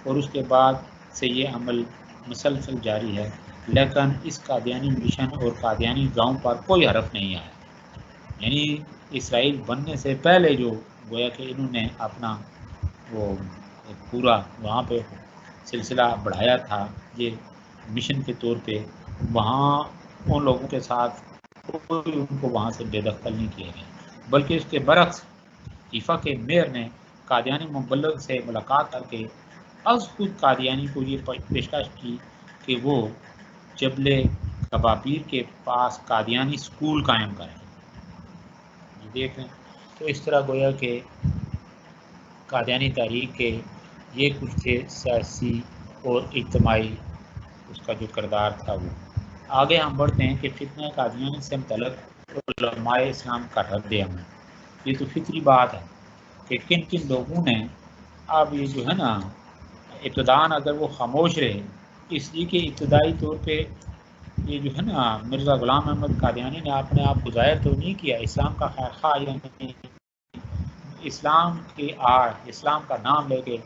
اور اس کے بعد سے یہ عمل مسلسل جاری ہے، لیکن اس قادیانی مشن اور قادیانی گاؤں پر کوئی حرف نہیں آیا۔ یعنی اسرائیل بننے سے پہلے جو گویا کہ انہوں نے اپنا وہ پورا وہاں پہ سلسلہ بڑھایا تھا یہ مشن کے طور پہ، وہاں ان لوگوں کے ساتھ کوئی ان کو وہاں سے بے دخل نہیں کیا گیا، بلکہ اس کے برعکس حیفا کے میئر نے قادیانی مبلغ سے ملاقات کر کے از خود قادیانی کو یہ پیشکش کی کہ وہ جبل کبابیر کے پاس قادیانی اسکول قائم کریں۔ یہ دیکھیں تو اس طرح گویا کہ قادیانی تحریک کے یہ کچھ تھے سیاسی اور اجتماعی اس کا جو کردار تھا۔ وہ آگے ہم بڑھتے ہیں کہ فتنہ قادیانی سے متعلق علماء اسلام کا رد عمل۔ یہ تو فطری بات ہے کہ کن کن لوگوں نے اب یہ جو ہے نا ابتداً اگر وہ خاموش رہے، اس لیے کہ ابتدائی طور پہ یہ جو ہے نا مرزا غلام احمد قادیانی نے اپنے آپ کو ظاہر تو نہیں کیا اسلام کا خیر خواہ، یعنی اسلام کی آڑ، اسلام کا نام لے کے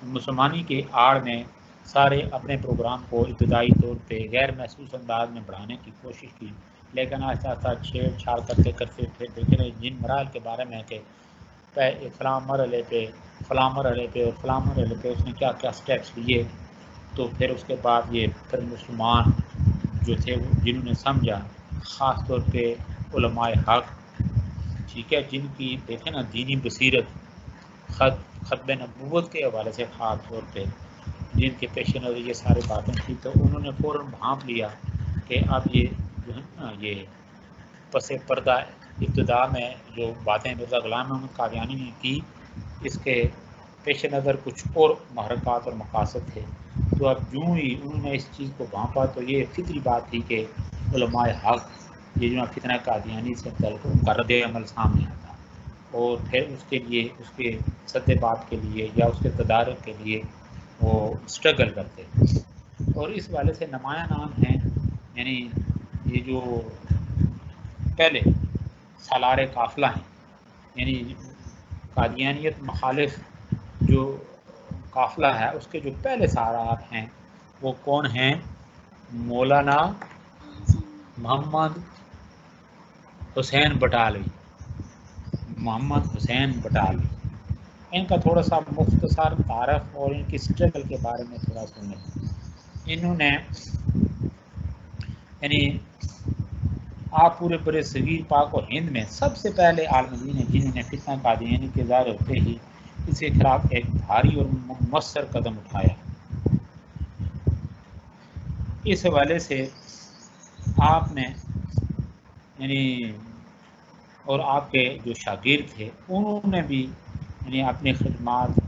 مسلمانی کے آڑ میں سارے اپنے پروگرام کو ابتدائی طور پہ غیر محسوس انداز میں بڑھانے کی کوشش کی، لیکن آہستہ آہستہ چھیڑ چھاڑ کرتے کرتے پھر دیکھ رہے جن مراحل کے بارے میں کہ فلاں مرحلے پہ فلاں مرحلے پہ اور فلاں مرحلے پہ اس نے کیا کیا سٹیپس لیے، تو پھر اس کے بعد یہ پھر مسلمان جو تھے جنہوں نے سمجھا، خاص طور پہ علماء حق، ٹھیک ہے، جن کی دیکھیں نا دینی بصیرت ختم نبوت کے حوالے سے خاص طور پہ جن کے پیش نظر یہ سارے باتیں تھیں، تو انہوں نے فوراً بھانپ لیا کہ اب یہ جو ہے نا یہ پس پردہ ابتدا میں جو باتیں مرزا غلام احمد قادیانی نے کی، اس کے پیش نظر کچھ اور محرکات اور مقاصد تھے۔ تو اب جوں ہی انہوں نے اس چیز کو بھانپا تو یہ فطری بات تھی کہ علماء حق یہ جو فتنہ قادیانی سے متعلق ان کا رد عمل سامنے آتا، اور پھر اس کے لیے اس کے سد بات کے لیے یا اس کے تدارک کے لیے وہ اسٹرگل کرتے، اور اس والے سے نمایاں نام ہیں، یعنی یہ جو پہلے سالار قافلہ ہیں، یعنی قادیانیت مخالف جو قافلہ ہے اس کے جو پہلے سالار ہیں وہ کون ہیں؟ مولانا محمد حسین بٹالوی، محمد حسین بٹالوی۔ ان کا تھوڑا سا مختصر تعارف اور ان کی اسٹرگل کے بارے میں تھوڑا سنیں۔ انہوں نے یعنی آپ پورے برے صغیر پاک و ہند میں سب سے پہلے عالم دین ہیں جنہوں نے فتنہ قادیانی کے ظاہر ہوتے ہی اس کے خلاف ایک بھاری اور مؤثر قدم اٹھایا۔ اس حوالے سے آپ نے یعنی اور آپ کے جو شاگرد تھے انہوں نے بھی یعنی اپنی خدمات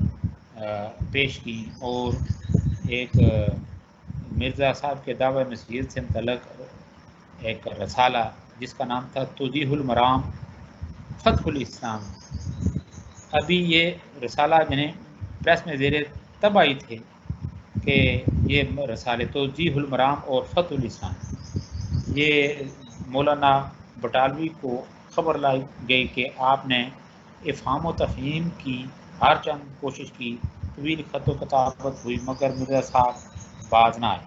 پیش کی، اور ایک مرزا صاحب کے دعوی مسیحیت سے متعلق ایک رسالہ جس کا نام تھا توضیح المرام فتح الاسلام، ابھی یہ رسالہ پریس میں زیر طبعی تھے کہ یہ رسالے توضیح المرام اور فتح الاسلام، یہ مولانا بٹالوی کو خبر لائی گئی کہ آپ نے افہام و تفہیم کی ہر چند کوشش کی، طویل خط و کتابت ہوئی مگر مرزا صاحب باز نہ آئے۔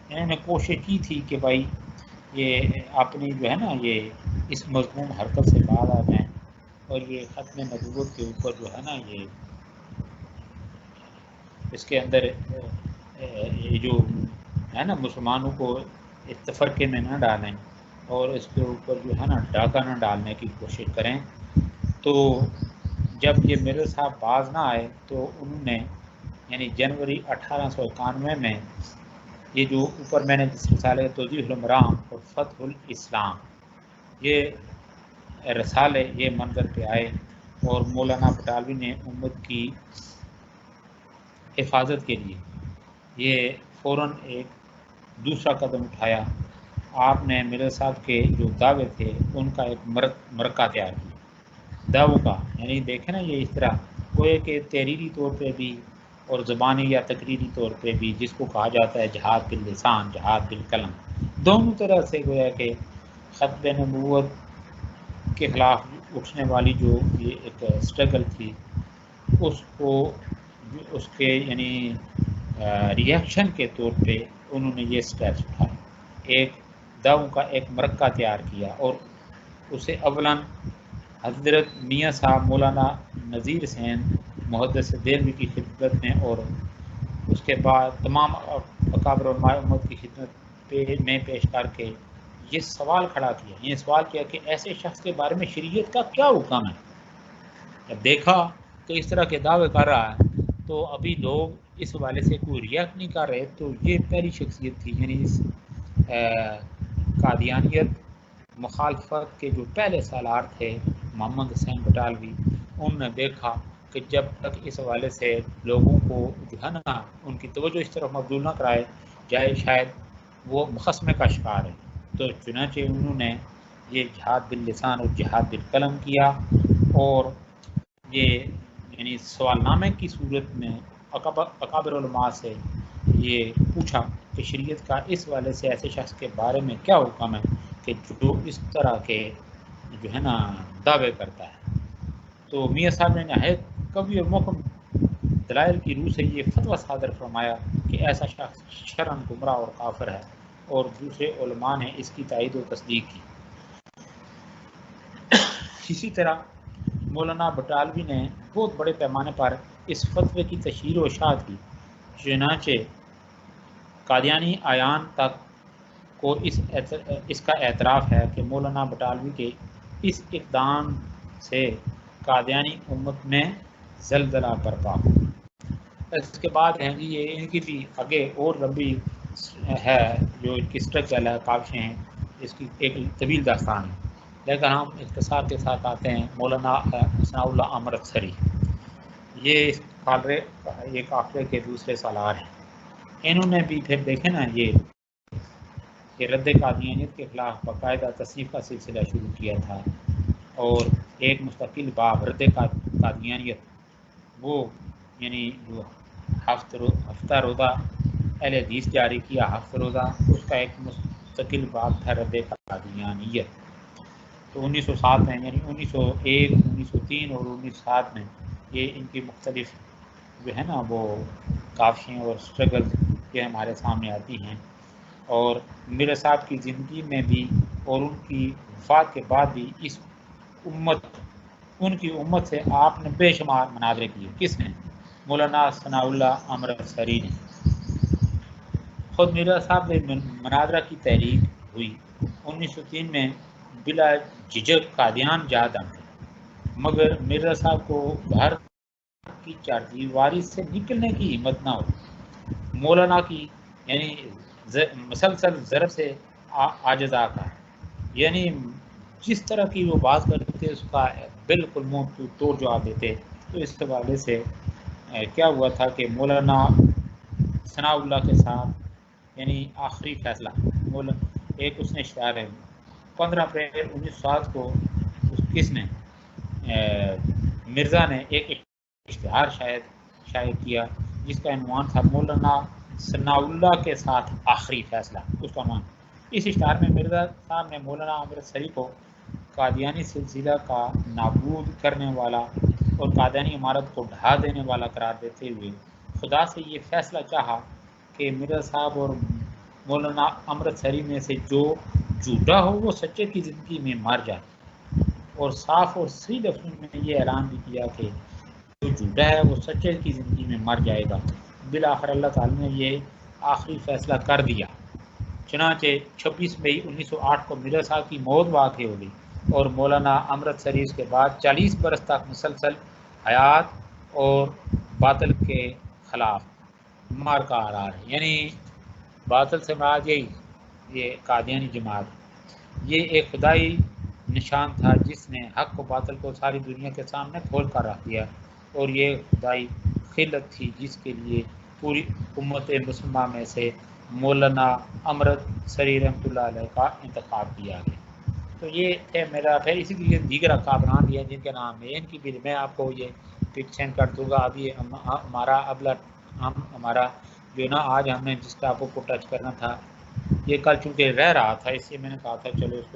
انہوں نے کوشش کی تھی کہ بھائی یہ اپنی جو ہے نا یہ اس مضموم حرکت سے باز آ جائیں، اور یہ ختم نبوت کے اوپر جو ہے نا یہ اس کے اندر یہ جو ہے نا مسلمانوں کو تفرقے میں نہ ڈالیں اور اس کے اوپر جو ہے نا ڈاکہ نہ ڈالنے کی کوشش کریں۔ تو جب یہ مرزا صاحب باز نہ آئے تو انہوں نے یعنی جنوری 1891 میں یہ جو اوپر میں نے جس رسالے توضیح المرام اور فتح الاسلام یہ رسالے یہ منظر پہ آئے اور مولانا بٹالوی نے امت کی حفاظت کے لیے یہ فوراً ایک دوسرا قدم اٹھایا. آپ نے مرزا صاحب کے جو دعوے تھے ان کا ایک مرکہ تیار کیا دعووں کا. یعنی دیکھیں نا یہ اس طرح گویا کہ تحریری طور پہ بھی اور زبانی یا تقریری طور پہ بھی جس کو کہا جاتا ہے جہاد باللسان جہاد بالقلم، دونوں طرح سے گویا کہ ختم نبوت کے خلاف اٹھنے والی جو یہ ایک اسٹرگل تھی اس کو اس کے یعنی ریئیکشن کے طور پہ انہوں نے یہ سٹیپس اٹھائے. ایک دعووں کا ایک مرکہ تیار کیا اور اسے اولاً حضرت میاں صاحب مولانا نذیر حسین محدث دہلوی کی خدمت میں اور اس کے بعد تمام اکابر علماء امت کی خدمت میں پیش کر کے یہ سوال کھڑا کیا. یہ سوال کیا کہ ایسے شخص کے بارے میں شریعت کا کیا حکم ہے. جب دیکھا کہ اس طرح کے دعوے کر رہا ہے تو ابھی لوگ اس حوالے سے کوئی ریئیکٹ نہیں کر رہے، تو یہ پہلی شخصیت تھی. یعنی اس قادیانیت مخالفت کے جو پہلے سالار تھے محمد حسین بٹالوی، انہوں نے دیکھا کہ جب تک اس حوالے سے لوگوں کو جو ہے نا ان کی توجہ اس طرف مبذول نہ کرائے جائے شاید وہ مقدمے کا شکار ہے. تو چنانچہ انہوں نے یہ جہاد باللسان اور جہاد بالقلم کیا اور یہ یعنی سوال نامے کی صورت میں اکابر علماء سے یہ پوچھا کہ شریعت کا اس والے سے ایسے شخص کے بارے میں کیا حکم ہے کہ جو اس طرح کے جو ہے نا دعوے کرتا ہے. تو میاں صاحب نے نہایت قوی اور محکم دلائل کی روح سے یہ فتویٰ صادر فرمایا کہ ایسا شخص شرعاً گمراہ اور کافر ہے، اور دوسرے علماء نے اس کی تائید و تصدیق کی. اسی طرح مولانا بٹالوی نے بہت بڑے پیمانے پر اس فتوے کی تشہیر و اشاعت کی. چنانچہ قادیانی آیان تک کو اس کا اعتراف ہے کہ مولانا بٹالوی کے اس اقدام سے قادیانی امت میں زلزلہ برپا ہوا. اس کے بعد ہیں جی یہ ان کی بھی آگے اور لمبی ہے جو ان کی اسٹرکچر ہے کاوشیں ہیں، اس کی ایک طویل داستان ہے، لیکن ہم اختصار کے ساتھ آتے ہیں مولانا ثناء اللہ امرتسری. یہ قافلے کے دوسرے سالار ہیں. انہوں نے بھی پھر دیکھیں نا یہ رد قادیانیت کے خلاف باقاعدہ تصنیف کا سلسلہ شروع کیا تھا اور ایک مستقل باب رد قادیانیت وہ یعنی جو ہفتہ روزہ اہل حدیث جاری کیا ہفتہ روزہ، اس کا ایک مستقل باب تھا رد قادیانیت. تو 1907 میں یعنی 1901 1903 اور 1907 میں یہ ان کی مختلف جو ہے نا وہ کاوشیں اور اسٹرگل یہ ہمارے سامنے آتی ہیں. اور مرزا صاحب کی زندگی میں بھی اور ان کی وفات کے بعد بھی ان کی امت سے آپ نے بے شمار مناظرے کیے. کس نے؟ مولانا ثناء اللہ امرتسری نے. خود مرزا صاحب نے مناظرہ کی تحریک ہوئی. 1903 میں بلا جھجک قادیان جا دم، مگر مرزا صاحب کو گھر کی چاردیواری سے نکلنے کی ہمت نہ ہو. مولانا کی یعنی مسلسل ضرب سے عاجز آقا، یعنی جس طرح کی وہ بات کرتے تھے اس کا بالکل منہ توڑ جواب دیتے. تو اس حوالے سے کیا ہوا تھا کہ مولانا ثناء اللہ کے ساتھ یعنی آخری فیصلہ ایک اس نے اشتہار ہے 15 اپریل 1907 کو کس نے مرزا نے ایک اشتہار شائع کیا جس کا عنوان تھا مولانا ثناء اللہ کے ساتھ آخری فیصلہ. اس کا عنوان اس اشتہار میں مرزا صاحب نے مولانا امرتسری کو قادیانی سلسلہ کا نابود کرنے والا اور قادیانی عمارت کو ڈھا دینے والا قرار دیتے ہوئے خدا سے یہ فیصلہ چاہا کہ مرزا صاحب اور مولانا امرتسری میں سے جو جھوٹا ہو وہ سچے کی زندگی میں مر جائے. اور صاف اور صحیح لفظوں میں یہ اعلان بھی کیا کہ جو جھوٹا ہے وہ سچے کی زندگی میں مر جائے گا. بالآخر اللہ تعالیٰ نے یہ آخری فیصلہ کر دیا. چنانچہ 26 مئی 1908 کو مرزا صاحب کی موت واقع ہو گئی اور مولانا امرتسری اس کے بعد 40 برس تک مسلسل حیات اور باطل کے خلاف مارکا آ رہا ہے. یعنی باطل سے مراد یہی یہ قادیانی جماعت یہ ایک خدائی نشان تھا جس نے حق و باطل کو ساری دنیا کے سامنے کھول کر رکھ دیا، اور یہ خدائی خلت تھی جس کے لیے پوری امت مسلمہ میں سے مولانا امرت سری رحمۃ اللہ علیہ کا انتخاب کیا گیا۔ تو یہ ہے میرا، پھر اسی لیے دیگر اکابران بھی ہیں جن کے نام ہے، ان کی بھی میں آپ کو یہ پک سینڈ کر دوں گا۔ ابھی ہمارا جو نا آج ہم نے جس ٹاپک کو ٹچ کرنا تھا، یہ کل چونکہ رہ رہا تھا، اس لیے میں نے کہا تھا چلو اس کو